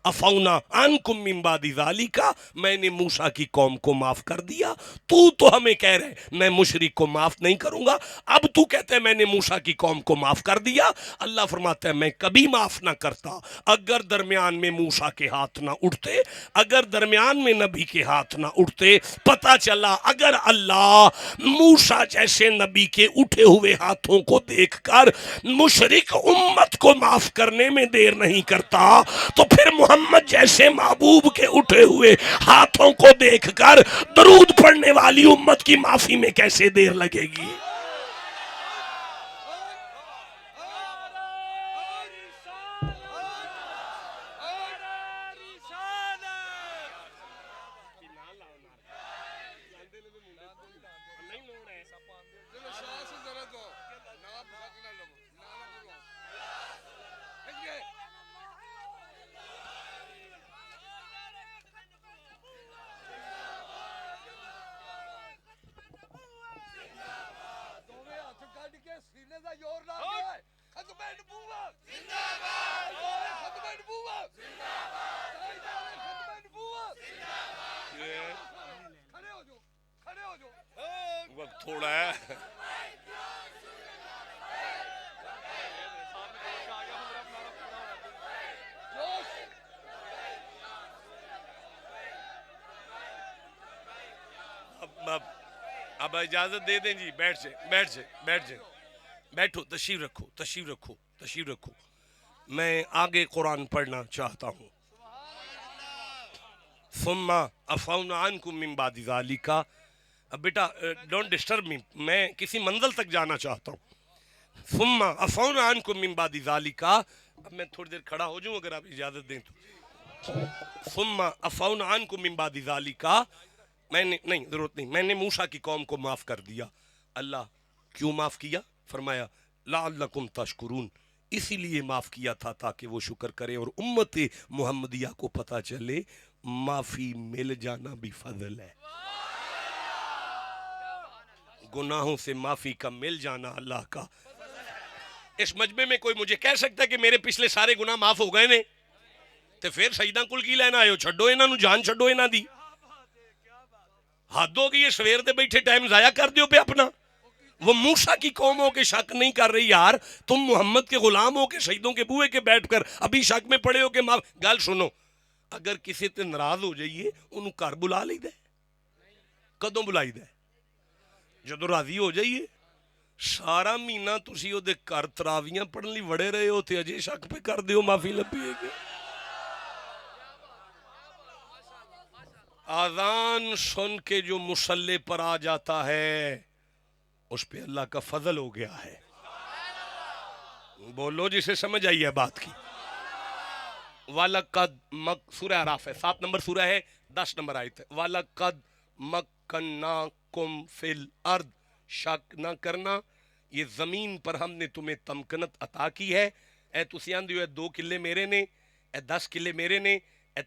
عفونا عنکم من بعد ذالک، میں نے موسیٰ کی قوم کو معاف کر دیا. تو ہمیں کہہ رہے میں مشرک کو معاف نہیں کروں گا، اب تو کہتے ہیں میں نے موسیٰ کی قوم کو معاف کر دیا. اللہ فرماتا ہے میں کبھی معاف نہ کرتا اگر درمیان میں موسیٰ کے ہاتھ نہ اٹھتے، اگر درمیان میں نبی کے ہاتھ نہ اٹھتے. پتہ چلا اگر اللہ موسیٰ جیسے نبی کے اٹھے ہوئے ہاتھوں کو دیکھ کر مشرک امت کو معاف کرنے میں دیر نہیں کرتا تو پھر محمد جیسے محبوب کے اٹھے ہوئے ہاتھوں کو دیکھ کر درود پڑھنے والی امت کی معافی میں کیسے دیر لگے گی؟ وقت تھوڑا ہے. اب اجازت دے دیں جی، بیٹھ جائیں. بیٹھو، تشریف رکھو. میں آگے قرآن پڑھنا چاہتا ہوں. ثم عفونا عنکم من بعد ذالک. اب بیٹا ڈونٹ ڈسٹرب می، میں کسی منزل تک جانا چاہتا ہوں. ثم عفونا عنکم من بعد ذالک. اب میں تھوڑی دیر کھڑا ہو جاؤں اگر آپ اجازت دیں تو. ثم عفونا عنکم من بعد ذالک. میں نے نہیں، ضرورت نہیں، میں نے موسیٰ کی قوم کو معاف کر دیا. اللہ کیوں معاف کیا؟ فرمایا لعلکم تشکرون، اسی لیے معاف کیا تھا تاکہ وہ شکر کرے اور امت محمدیہ کو پتہ چلے معافی مل جانا بھی فضل ہے. گناہوں سے معافی کا مل جانا اللہ کا. اس مجمع میں کوئی مجھے کہہ سکتا ہے کہ میرے پچھلے سارے گناہ معاف ہو گئے نے؟ تو پھر سجدہ کل کی لینا آئے ہو؟ چھڈو انہاں نو، جان چھڈو انہاں دی. حد ہو گئی ہے، سویر دے بیٹھے ٹائم ضائع کر دیو پہ اپنا. وہ موسیٰ کی قوم ہو کے شک نہیں کر رہی یار، تم محمد کے غلام ہو کے شہیدوں کے بوئے کے بیٹھ کر ابھی شک میں پڑے ہو کہ معاف. گل سنو، اگر کسی تے ناراض ہو جائیے انہوں گھر بلا لی دے. کدوں بلائی دے؟ جدو راضی ہو جائیے. سارا مہینہ تسی او دے گھر تراویاں پڑھن لی وڑے رہے ہو تے اجے شک پہ کر دیو معافی لبھی ہے کہ آذان سن کے جو مصلی پر آ جاتا ہے اس پہ اللہ کا فضل ہو گیا ہے. بولو جسے سمجھ آئی ہے بات کی. وَلَقَدْ سورہ اعراف ہے، 7 نمبر سورہ ہے، 10 نمبر آیت ہے. وَلَقَدْ مَكَّنَّاكُمْ فِي الْأَرْضِ. شک نہ کرنا یہ زمین پر ہم نے تمہیں تمکنت عطا کی ہے. اے تسی آندے ہو 2 کلے میرے نے، اے 10 کلے میرے نے، اے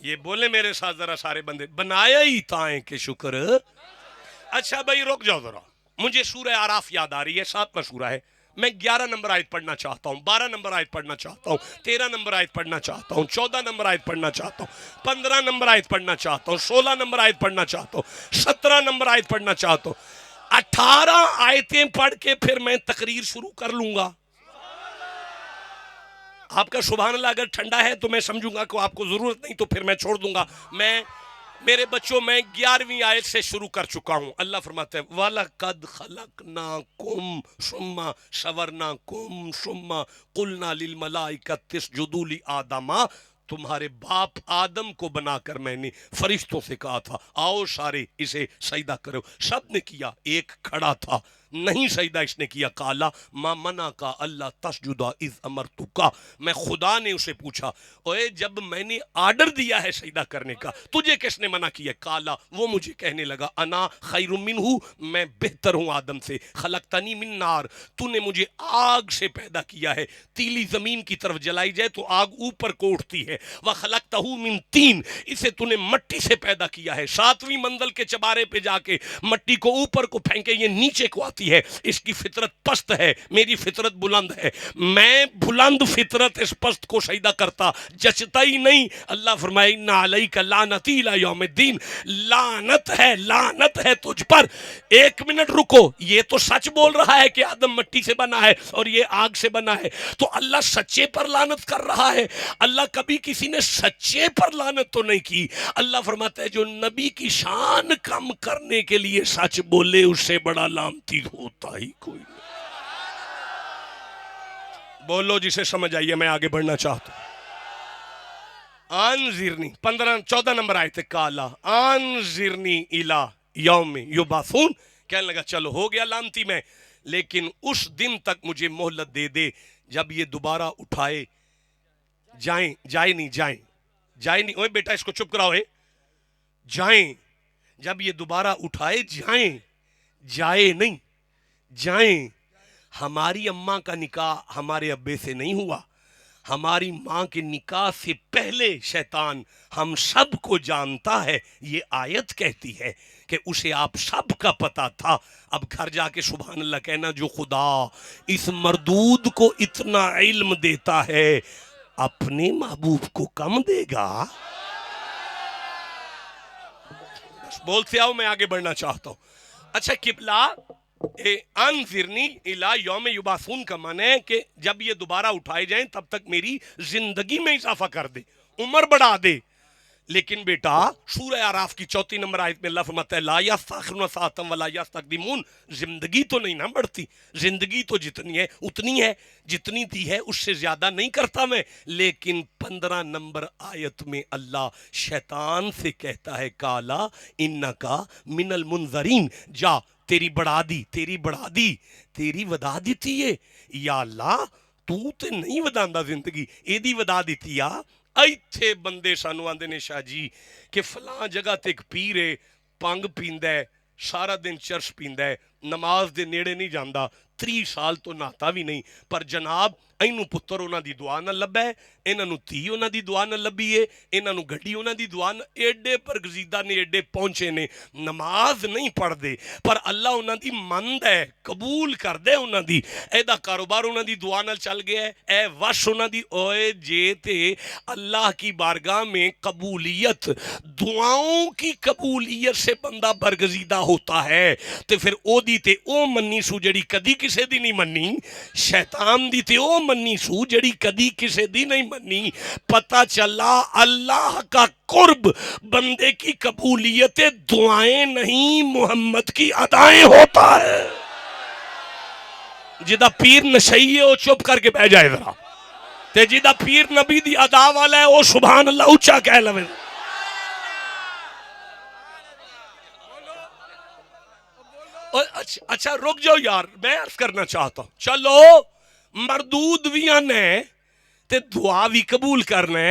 یہ بولے میرے ساتھ ذرا سارے بندے، بنایا ہی تائیں کہ شکر۔ اچھا بھائی رک جاؤ ذرا، مجھے سورہ اعراف یاد آ رہی ہے، 7واں سورہ ہے، میں 11 نمبر آیت پڑھنا چاہتا ہوں، 12 نمبر آیت پڑھنا چاہتا ہوں، 13 نمبر آیت پڑھنا چاہتا ہوں، 14 نمبر آیت پڑھنا چاہتا ہوں، 15 نمبر آیت پڑھنا چاہتا ہوں، 16 نمبر آیت پڑھنا چاہتا ہوں، 17 نمبر آیت پڑھنا چاہتا ہوں، 18 آیتیں پڑھ کے پھر میں تقریر شروع کر لوں گا۔ آپ کا سبحان اللہ اگر ٹھنڈا ہے تو میں سمجھوں گا کہ آپ کو ضرورت نہیں، تو پھر میں چھوڑ دوں گا۔ میرے بچوں میں 11ویں آیت سے شروع کر چکا ہوں۔ اللہ فرماتے ہیں وَلَقَدْ خَلَقْنَاكُمْ ثُمَّ صَوَّرْنَاكُمْ ثُمَّ قُلْنَا لِلْمَلَائِكَةِ اسْجُدُوا لِآدَمَ، تمہارے باپ آدم کو بنا کر میں نے فرشتوں سے کہا تھا آؤ سارے اسے سجدہ کرو، سب نے کیا، ایک کھڑا تھا نہیں سجدہ اس نے کیا۔ کالا ما منع کا اللہ تسجد اذ امرتک، میں خدا نے اسے پوچھا اوے جب میں نے آرڈر دیا ہے سجدہ کرنے کا تجھے کس نے منع کیا؟ کالا وہ مجھے کہنے لگا انا خیر منہ، میں بہتر ہوں آدم سے، خلقتنی من نار، تو نے مجھے آگ سے پیدا کیا ہے، تیلی زمین کی طرف جلائی جائے تو آگ اوپر کو اٹھتی ہے، وخلقتہ من طین، اسے تو نے مٹی سے پیدا کیا ہے، 7ویں منزل کے چبارے پہ جا کے مٹی کو اوپر کو پھینکے یہ نیچے کو آتی ہے، اس کی فطرت پست ہے، میری فطرت بلند ہے، میں بلند فطرت اس پست کو سجدہ کرتا جچتا ہی نہیں۔ اللہ فرمائے ان علیک لعنتی الی یوم الدین، لعنت ہے تجھ پر۔ 1 منٹ رکو، یہ تو سچ بول رہا ہے کہ آدم مٹی سے بنا ہے اور یہ آگ سے بنا ہے، تو اللہ سچے پر لعنت کر رہا ہے؟ اللہ کبھی کسی نے سچے پر لعنت تو نہیں کی۔ اللہ فرماتا ہے جو نبی کی شان کم کرنے کے لیے سچ بولے اس سے بڑا لعنتی ہوتا ہی کوئی نہیں۔ بولو جسے سمجھ آئیے، میں آگے بڑھنا چاہتا ہوں۔ انذرنی 14 نمبر آیت کالا انذرنی الی یوم یبعثون، کہنے لگا چلو ہو گیا لعنتی میں، لیکن اس دن تک مجھے مہلت دے دے جب یہ دوبارہ اٹھائے جائیں نہیں، اوے بیٹا اس کو چپ کراؤ، جائیں، جب یہ دوبارہ اٹھائے جائے نہیں جائیں۔ ہماری اماں کا نکاح ہمارے ابے سے نہیں ہوا، ہماری ماں کے نکاح سے پہلے شیطان ہم سب کو جانتا ہے، یہ آیت کہتی ہے کہ اسے آپ سب کا پتہ تھا۔ اب گھر جا کے سبحان اللہ کہنا جو خدا اس مردود کو اتنا علم دیتا ہے اپنے محبوب کو کم دے گا؟ بولتے آؤ میں آگے بڑھنا چاہتا ہوں۔ اچھا قبلہ انذرنی الی یوم یبعثون کا معنی ہے کہ جب یہ دوبارہ اٹھائے جائیں تب تک میری زندگی میں اضافہ کر دے، عمر بڑھا دے۔ لیکن بیٹا سورہ اعراف کی 34 نمبر آیت میں اللہ فرماتا ہے لا یستأخرون ساعۃ ولا یستقدمون، زندگی تو نہیں نہ بڑھتی، زندگی تو جتنی ہے اتنی ہے، جتنی دی ہے اس سے زیادہ نہیں کرتا میں۔ لیکن 15 نمبر آیت میں اللہ شیطان سے کہتا ہے کالا انکا من المنذرین، جا تیری بڑھا دی تیری ودا دیتی ہے، یا اللہ تو تے نہیں وداندا زندگی ایدی ودا دیتی آ۔ ایتھے بندے سانو آندے نے شاہ جی کہ فلاں جگہ تے ایک پیر ہے، پنگ پیندا ہے، سارا دن چرس پیندا ہے، نماز دے نیڑے نہیں جاندا، 30 سال تو نہاتا بھی نہیں، پر جناب اینوں پتر انہاں دی دعا نہ لبے، انہاں نو تھی انہاں دی دعا نہ لبی ہے، انہاں نو گھڑی انہاں دی دعا نہ، ایڈے برگزیدہ نے ایڈے پہنچے نے، نماز نہیں پڑھ دے پر اللہ انہاں دی مند ہے، قبول کر دے انہاں دی، ایدہ کاروبار انہاں دی دعا نہ چل گیا ہے، اے وش انہاں دی اوئے جے تے اللہ کی بارگاہ میں قبولیت، دعاؤں کی قبولیت سے بندہ برگزیدہ ہوتا ہے، تے پھر او دی تے او منی سو جڑی کدی کسے دی نہیں منی، شیطان دی تے او منی سو جڑی کدی کسے دی نہیں منی۔ پتہ چلا اللہ کا قرب بندے کی قبولیت دعائیں نہیں محمد کی ادائیں ہوتا ہے۔ جدہ پیر نشئی ہے وہ چپ کر کے بہ جائے ذرا، تے جدہ پیر نبی دی ادا والا ہے وہ سبحان اللہ اچھا کہہ لوے۔ اچھا رک جاؤ یار، میں عرض کرنا چاہتا ہوں، چلو مردود بھی آنے تے دعا بھی قبول کرنے،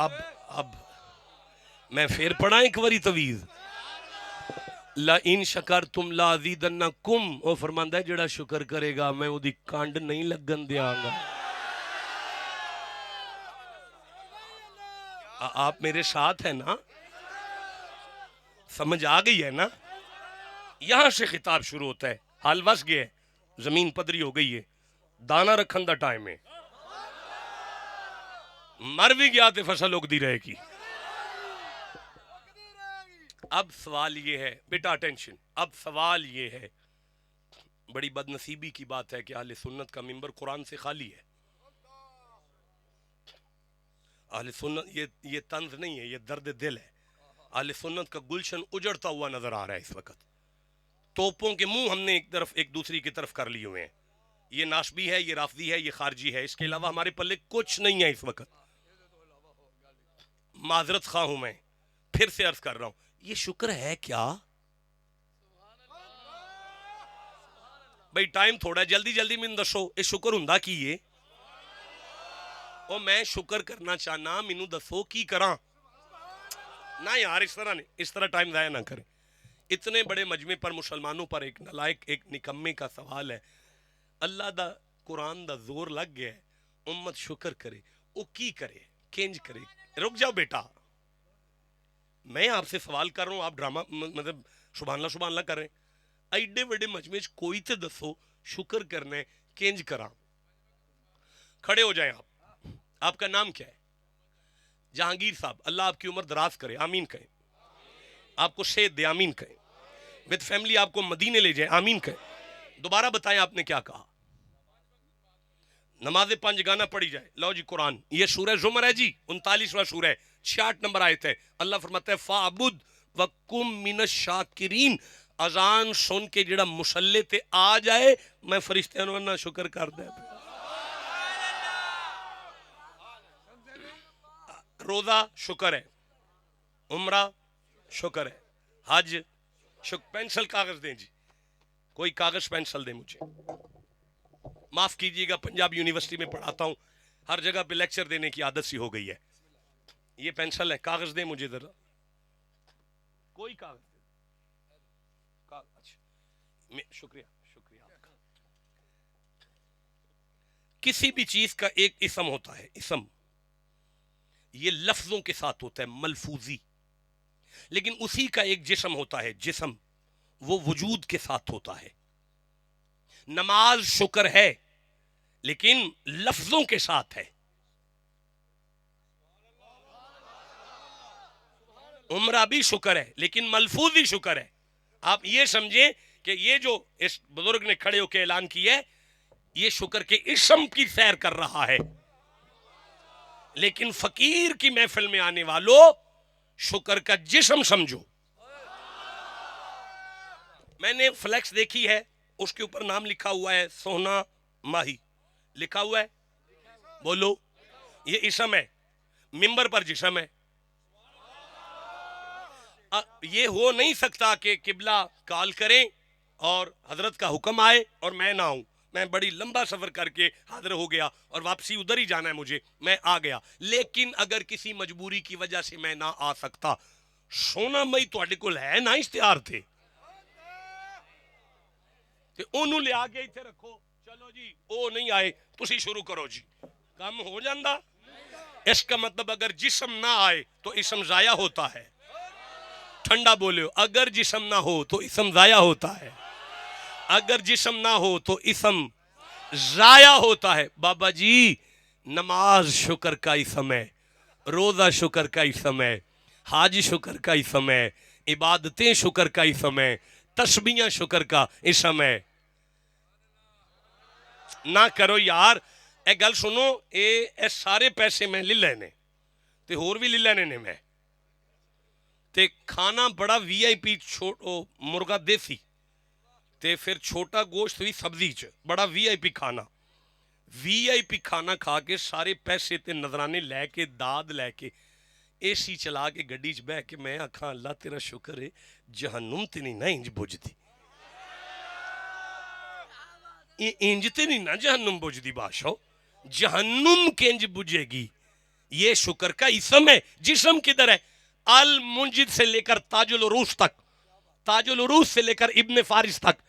اب میں پھر پڑھا ایک واری تویز لَإِن شَكَرْتُمْ لَأَزِيدَنَّكُمْ، وہ فرماندا ہے جڑا شکر کرے گا میں اودی کانڈ نہیں لگن دیاں گا۔ آپ میرے ساتھ ہیں نا؟ سمجھ آ گئی ہے نا؟ یہاں سے خطاب شروع ہوتا ہے، حال وس گئے ہے، زمین پدری ہو گئی ہے، دانا رکھن دا ٹائم ہے، مر بھی گیا تے فصل اگدی رہے گی۔ اب سوال یہ ہے، بیٹا اٹینشن، اب سوال یہ ہے، بڑی بد نصیبی کی بات ہے کہ اہل سنت کا ممبر قرآن سے خالی ہے۔ اہل سنت یہ طنز نہیں ہے، یہ درد دل ہے۔ اہل سنت کا گلشن اجڑتا ہوا نظر آ رہا ہے اس وقت۔ توپوں کے منہ ہم نے ایک دوسری کی طرف کر لیے ہوئے ہیں، یہ ناشبی ہے، یہ رافضی ہے، یہ خارجی ہے، اس کے علاوہ ہمارے پلے کچھ نہیں ہے اس وقت۔ معذرت خواہ ہوں میں، پھر سے عرض کر رہا ہوں، یہ شکر ہے کیا؟ بھئی ٹائم تھوڑا ہے، جلدی جلدی میں دسو یہ شکر ہوندا کی ہے؟ اور میں شکر کرنا چاہنا، مینوں دسو کی کراں؟ نہ یار اس طرح نہیں، اس طرح ٹائم ضائع نہ کریں۔ اتنے بڑے مجمع پر مسلمانوں پر ایک نالائق، ایک نکمے کا سوال ہے۔ اللہ دا قرآن دا زور لگ گیا ہے، امت شکر کرے، وہ کی کرے، کینج کرے؟ رک جاؤ بیٹا، میں آپ سے سوال کر رہا ہوں، آپ ڈرامہ مطلب سبحان اللہ کر رہے ہیں۔ ایڈے بڑے مجمع کوئی تے دسو شکر کرنا ہے، کینج کراں؟ کھڑے ہو جائیں آپ کا نام کیا ہے؟ جہانگیر صاحب، اللہ آپ کی عمر دراز کرے، آمین کہیں۔ آپ کو صحت دے، آمین کہیں۔ وِد فیملی آپ کو مدینے لے جائیں، آمین کہیں۔ دوبارہ بتائیں آپ نے کیا کہا؟ نماز 5 گانا پڑھی جائے۔ لو جی قرآن، یہ سورہ زمر ہے جی، 39واں سورہ ہے، 66 نمبر آیت ہے۔ اللہ فرماتا ہے فَعْبُدْ وَكُمْ مِنَ الشَّاكِرِينَ، اذان سن کے جڑا مسلے تے آ جائے میں فرشتیاں نوں نہ شکر کر دے۔ روزہ شکر ہے، عمرہ شکر ہے، حج شکر۔ پینسل کاغذ دیں جی، کوئی کاغذ پینسل دیں مجھے۔ معاف کیجئے گا، پنجاب یونیورسٹی میں پڑھاتا ہوں، ہر جگہ پہ لیکچر دینے کی عادت سی ہو گئی ہے۔ یہ پینسل ہے، کاغذ دیں مجھے ذرا، کوئی کاغذ دیں۔ اچھا، شکریہ آپ کا۔ کسی بھی چیز کا ایک اسم ہوتا ہے، اسم یہ لفظوں کے ساتھ ہوتا ہے، ملفوظی، لیکن اسی کا ایک جسم ہوتا ہے، جسم وہ وجود کے ساتھ ہوتا ہے۔ نماز شکر ہے لیکن لفظوں کے ساتھ ہے، عمرہ بھی شکر ہے لیکن ملفوظی شکر ہے۔ آپ یہ سمجھیں کہ یہ جو اس بزرگ نے کھڑے ہو کے اعلان کیا ہے، یہ شکر کے اسم کی سیر کر رہا ہے، لیکن فقیر کی محفل میں آنے والوں شکر کا جسم سمجھو۔ میں نے فلیکس دیکھی ہے، اس کے اوپر نام لکھا ہوا ہے سونا ماہی، لکھا ہوا ہے، بولو، یہ اسم ہے، ممبر پر جسم ہے۔ یہ ہو نہیں سکتا کہ قبلہ کال کریں اور حضرت کا حکم آئے اور میں نہ ہوں، میں بڑی لمبا سفر کر کے حاضر ہو گیا اور واپسی ادھر ہی جانا ہے مجھے، میں آ گیا۔ لیکن اگر کسی مجبوری کی وجہ سے میں نہ آ سکتا، سونا مئی تواڈے کول ہے نا اشتہار تھے، تے انہوں لے آگے اتھے رکھو، چلو جی او نہیں آئے تسی شروع کرو جی، کام ہو جاندہ۔ اس کا مطلب اگر جسم نہ آئے تو اسم ضائع ہوتا ہے۔ ٹھنڈا بولے، اگر جسم نہ ہو تو اسم ضائع ہوتا ہے، اگر جسم نہ ہو تو اسم ضائع ہوتا ہے۔ بابا جی نماز شکر کا اسم ہے، روزہ شکر کا اسم ہے، حج شکر کا اسم ہے، عبادتیں شکر کا اسم ہے، تسبیحاں شکر کا اسم ہے۔ نہ کرو یار، اے گل سنو، اے سارے پیسے میں لے لینے تے ہور بھی لے لینے نے، میں تے کھانا بڑا وی آئی پی مرغا دیسی تے پھر چھوٹا گوشت بھی سبزی چ، بڑا وی آئی پی کھانا، وی آئی پی کھانا کھا کے سارے پیسے تے نظرانے لے کے، داد لے کے، اے سی چلا کے گڈی چ بہ کے میں آکھاں اللہ تیرا شکر ہے جہنم تے نہیں نہ انج بجھدی، انج تے نہیں نہ جہنم بجھدی، بادشاہ جہنم کنج بجھے گی، یہ شکر کا اسم ہے. جسم کدھر ہے؟ المنجد سے لے کر تاج العروس تک، تاج العروس سے لے کر ابن فارس تک،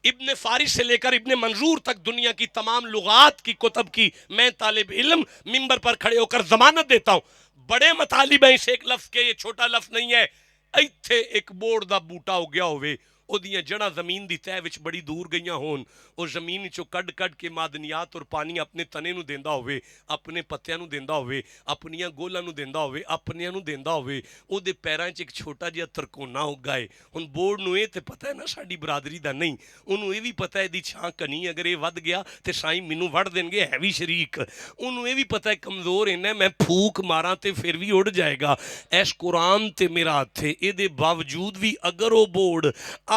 ابن فارس سے لے کر ابن منظور تک دنیا کی تمام لغات کی کتب کی میں طالب علم منبر پر کھڑے ہو کر ضمانت دیتا ہوں. بڑے مطالب ہیں اس ایک لفظ کے، یہ چھوٹا لفظ نہیں ہے. ایتھے ایک بورڈ دا بوٹا ہو گیا ہوئے، او دیاں جڑاں زمین دی تہہ وچ بڑی دور گئیاں ہون، او زمین چوں کڈ کڈ کے معدنیات اور پانی اپنے تنے نو دیندا ہوئے، اپنے پتیاں نو دیندا ہوئے، اپنیاں گولاں نو دیندا ہوئے، اپنیاں نو دیندا ہوئے، او دے پیراں چ ایک چھوٹا جہا ترکونا ہو گئے. ہن بورڈ نو اے تے پتہ ہے نا ساڈی برادری دا نہیں، اونوں اے وی پتہ ہے دی چھاں کنی اگر اے ود گیا تے سائیں مینوں وڑ دین گے، ہے وی شریک. اونوں اے وی پتہ ہے کمزور اینا میں پھوک ماراں تے پھر وی اڑ جائے گا. ایس قرآن تے میرا ہتھ ہے، اے دے باوجود بھی اگر او بورڈ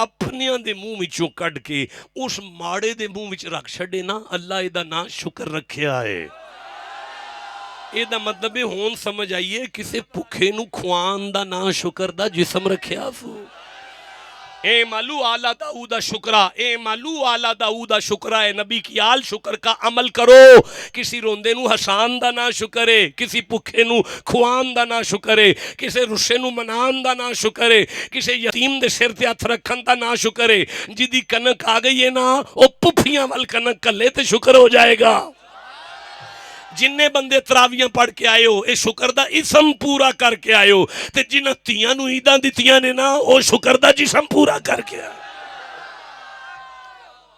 اپنیاں دے منہ وچوں کڈ کے اس ماڑے دے منہ وچ رکھ چھڈے نا، اللہ اے دا نام شکر رکھیا ہے. اے دا مطلب ہون سمجھ آئیے کسے پکھے نو کھوان دا نام شکر دا جسم رکھیا سو. اے مالو آلہ داؤدہ شکرہ، اے مالو آلہ داؤدہ شکرہ. اے نبی کی آل شکر کا عمل کرو. کسی روندے نو حسان دا نا شکرے، کسی پکھے نو کھوان دا نا شکرے، کسی رشے نو منان دا نا شکرے، کسی یتیم دے سر تے ہتھ رکھن دا نا شکرے. جدی کنک آ گئی ہے نا او پپھیاں وال کنک کلے تے شکر ہو جائے گا. جننے بندے تراویاں پڑھ کے آئے ہو اے شکر دا اسم پورا کر کے آئے ہو، تے جنہ تیاں نو عیداں دتیاں نے نا او شکر دا جسم پورا کر کے آئے.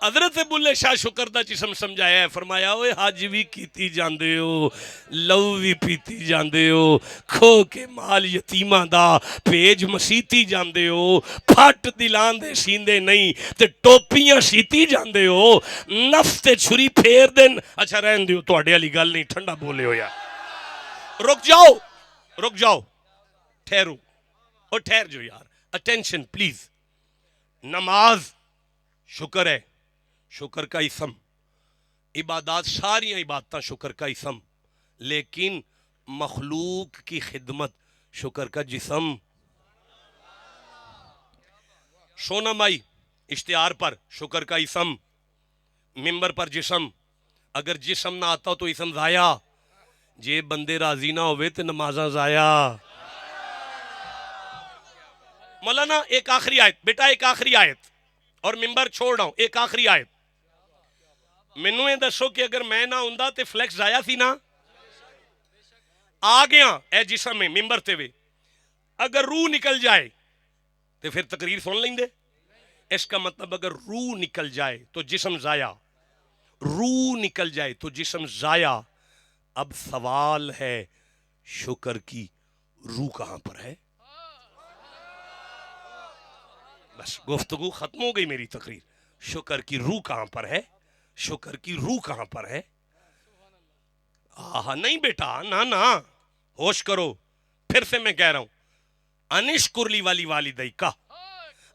حضرت بلے شاہ شکر دا جسم سمجھایا ہے، فرمایا اوے حج بھی کیتی جاندے ہو، لو بھی پیتی جاندے ہو، کھو کے مال یتیمہ دا پیج مسیتی جاندے ہو، پھٹ دلان دے سیندے نہیں تے ٹوپیاں سیتی جاندے ہو، نفس تے چھری پھیر دن. اچھا رہن دیو تو اڈے علی گل نہیں، ٹھنڈا بولے ہو یا رک جاؤ، رک جاؤ، ٹھہرو اور ٹھہر جو یار، اٹینشن پلیز. نماز شکر ہے، شکر کا اسم. عبادات ساری عبادتاں شکر کا اسم، لیکن مخلوق کی خدمت شکر کا جسم. سونا مائی اشتہار پر شکر کا اسم، منبر پر جسم. اگر جسم نہ آتا تو اسم ضائع. جے بندے راضی نہ ہوئے تو نمازاں ضائع. مولانا ایک آخری آیت، بیٹا ایک آخری آیت اور منبر چھوڑ رہا ہوں. ایک آخری آیت مینوں یہ دسو کہ اگر میں نہ ہوندا تے فلیکس ضائع تھی نا. آ گیا اے جسم میں منبر تے وے، اگر روح نکل جائے تو پھر تقریر سن لیں دے. اس کا مطلب اگر روح نکل جائے تو جسم ضائع، روح نکل جائے تو جسم ضائع. اب سوال ہے شکر کی روح کہاں پر ہے؟ بس گفتگو ختم ہو گئی میری تقریر. شکر کی روح کہاں پر ہے؟ شکر کی روح کہاں پر ہے؟ نہیں بیٹا، نا ہوش کرو. پھر سے میں کہہ رہا ہوں، انشکر لی والی والدی کا،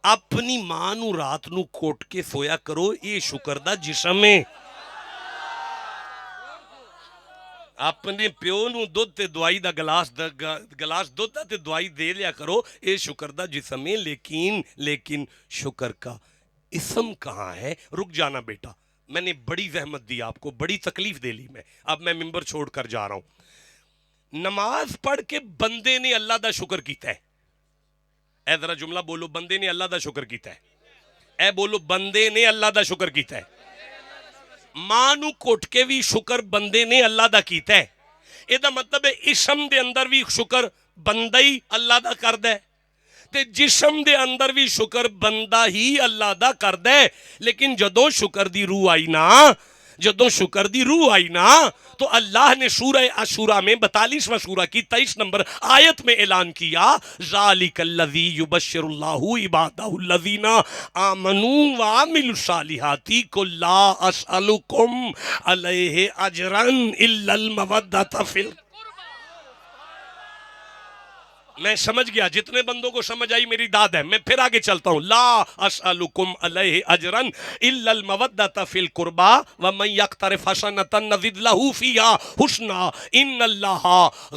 اپنی ماں نو رات نو کوٹ کے سویا کرو. یہ شکر دا جسم ہے. اپنے پیو نو دودھ تے دوائی دا گلاس دودھ تے دوائی دے لیا کرو. اے شکر دا جسم ہے. لیکن شکر کا اسم کہاں ہے؟ رک جانا بیٹا، میں نے بڑی زحمت دی آپ کو، بڑی تکلیف دے لی میں. اب میں منبر چھوڑ کر جا رہا ہوں. نماز پڑھ کے بندے نے اللہ دا شکر کیتا ہے. اے ذرا جملہ بولو، بندے نے اللہ دا شکر کیتا ہے. اے بولو، بندے نے اللہ دا شکر کیتا ہے. ماں نو کوٹ کے بھی شکر بندے نے اللہ دا کیتا ہے. اے دا مطلب ہے اسم دے اندر بھی شکر بندہ ہی اللہ دا کر دے تے جسم دے اندر بھی شکر بندہ ہی اللہ دا کر دے. لیکن جدوں شکر دی روح آئی نا، جدوں شکر دی روح آئی نا تو اللہ نے سورہ عاشوراء میں 42واں سورہ کی 23 نمبر آیت میں اعلان کیا، ذالک الذی یبشر اللہ عبادہ الذین آمنوا وعملوا الصالحات قل لا اسألکم علیہ اجرا الا المودۃ فی میں سمجھ گیا، جتنے بندوں کو سمجھ آئی میری داد ہے. میں پھر آگے چلتا ہوں. لا اسألکم علیہ اجرا الا المودۃ فی القربى ومن یقترف حسنۃ نزد لہ فیہا حسنا ان اللہ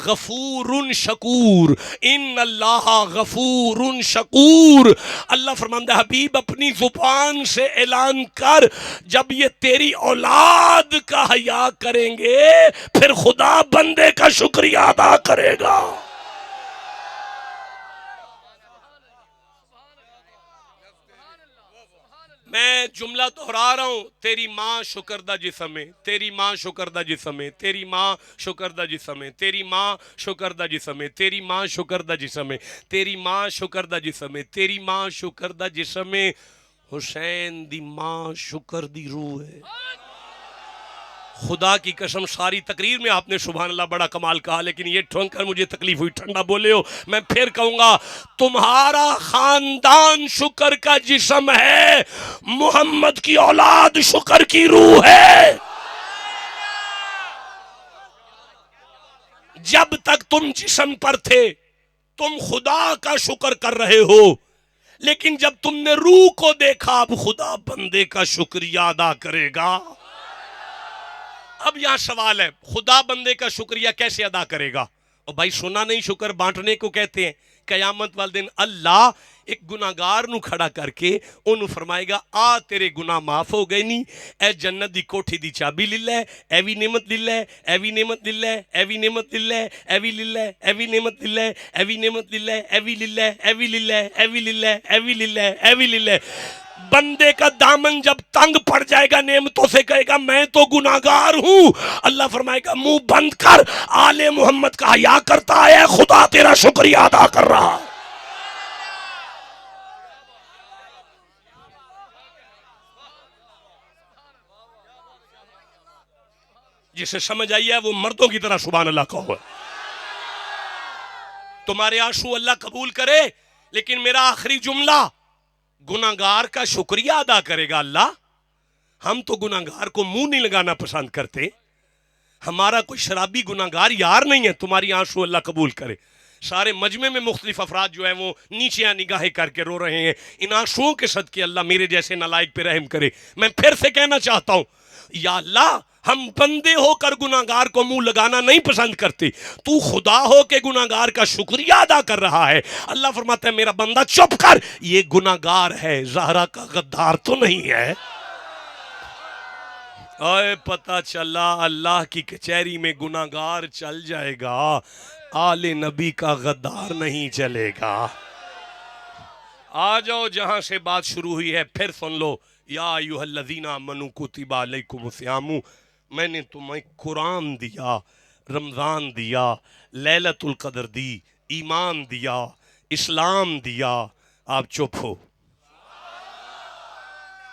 غفور شکور. ان اللہ غفور شکور. اللہ فرماندہ ہے حبیب اپنی زبان سے اعلان کر، جب یہ تیری اولاد کا حیا کریں گے پھر خدا بندے کا شکریہ ادا کرے گا. میں جملہ دہرا رہا ہوں. تیری ماں شکردہ جسم ہے، تیری ماں شکردہ جسم ہے، تیری ماں شکردہ جسم ہے، تیری ماں شکردہ جسم ہے، تیری ماں شکردہ جسم ہے، تیری ماں شکردہ جسم ہے، تیری ماں شکردہ جسم ہے. حسین دی ماں شکر دی روح ہے. خدا کی قسم ساری تقریر میں آپ نے سبحان اللہ بڑا کمال کہا، لیکن یہ ٹھنک کر مجھے تکلیف ہوئی. ٹھنڈا بولے ہو. میں پھر کہوں گا تمہارا خاندان شکر کا جسم ہے، محمد کی اولاد شکر کی روح ہے. جب تک تم جسم پر تھے تم خدا کا شکر کر رہے ہو، لیکن جب تم نے روح کو دیکھا اب خدا بندے کا شکریہ ادا کرے گا. اب یہاں سوال ہے، خدا بندے کا شکریہ کیسے ادا کرے گا؟ اور بھائی سنا نہیں، شکر بانٹنے کو کہتے ہیں. قیامت والے دن اللہ ایک گناہگار نو کھڑا کر کے انہوں فرمائے گا آ تیرے گناہ معاف ہو گئے نہیں، اے جنت دی کوٹھی دی چابی لے لے، اے وی نعمت لے لے، اے وی نعمت لے لے، اے وی نعمت لے لے، اے وی لے لے، اے وی نعمت لے لے، اے وی نعمت لے لے، اے وی لے لے، اے وی لے لے، اے وی لے لے، اے وی لے لے، اے وی لے لے. بندے کا دامن جب تنگ پڑ جائے گا نعمتوں سے کہے گا میں تو گناہگار ہوں. اللہ فرمائے گا منہ بند کر، آل محمد کا حیا کرتا ہے، خدا تیرا شکریہ ادا کر رہا. جسے سمجھ آئی ہے وہ مردوں کی طرح سبحان اللہ کہو. تمہارے آنسو اللہ قبول کرے، لیکن میرا آخری جملہ، گناہگار کا شکریہ ادا کرے گا اللہ. ہم تو گناہگار کو منہ نہیں لگانا پسند کرتے. ہمارا کوئی شرابی گناہگار یار نہیں ہے. تمہاری آنسو اللہ قبول کرے. سارے مجمع میں مختلف افراد جو ہیں وہ نیچے نگاہیں کر کے رو رہے ہیں. ان آنسوؤں کے صدقے اللہ میرے جیسے نالائق پہ رحم کرے. میں پھر سے کہنا چاہتا ہوں یا اللہ ہم بندے ہو کر گناہگار کو منہ لگانا نہیں پسند کرتے. تو خدا ہو کے گناہگار کا شکریہ ادا کر رہا ہے. اللہ فرماتا ہے میرا بندہ چپ کر، یہ گناہگار ہے، زہرا کا غدار تو نہیں ہے. اے پتہ چلا اللہ کی کچہری میں گناہگار چل جائے گا، آل نبی کا غدار نہیں چلے گا. آ جاؤ جہاں سے بات شروع ہوئی ہے پھر سن لو. یا ایھا الذین آمنوا کتب علیکم الصیام، میں نے تمہیں قرآن دیا، رمضان دیا، لیلۃ القدر دی، ایمان دیا، اسلام دیا. آپ چپ ہو.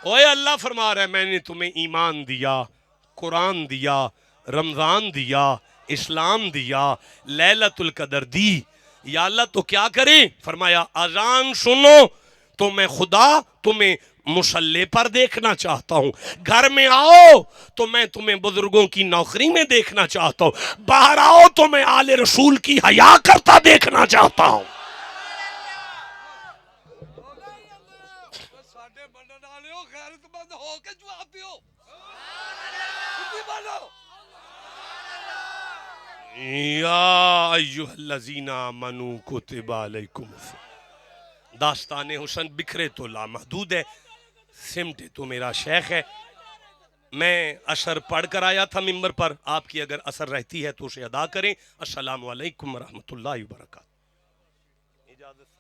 اوے اللہ فرما رہا ہے میں نے تمہیں ایمان دیا، قرآن دیا، رمضان دیا، اسلام دیا، لیلۃ القدر دی. یا اللہ تو کیا کریں؟ فرمایا اذان سنو تو میں خدا تمہیں مصلی پر دیکھنا چاہتا ہوں. گھر میں آؤ تو میں تمہیں بزرگوں کی نوکری میں دیکھنا چاہتا ہوں. باہر آؤ تو میں آل رسول کی حیا کرتا دیکھنا چاہتا ہوں. یا ایھا الذین آمنوا کتب علیکم. داستان حسن بکھرے تو لامحدود ہے، سمٹے تو میرا شیخ ہے. میں اثر پڑھ کر آیا تھا ممبر پر، آپ کی اگر اثر رہتی ہے تو اسے ادا کریں. السلام علیکم ورحمۃ اللہ وبرکاتہ. اجازت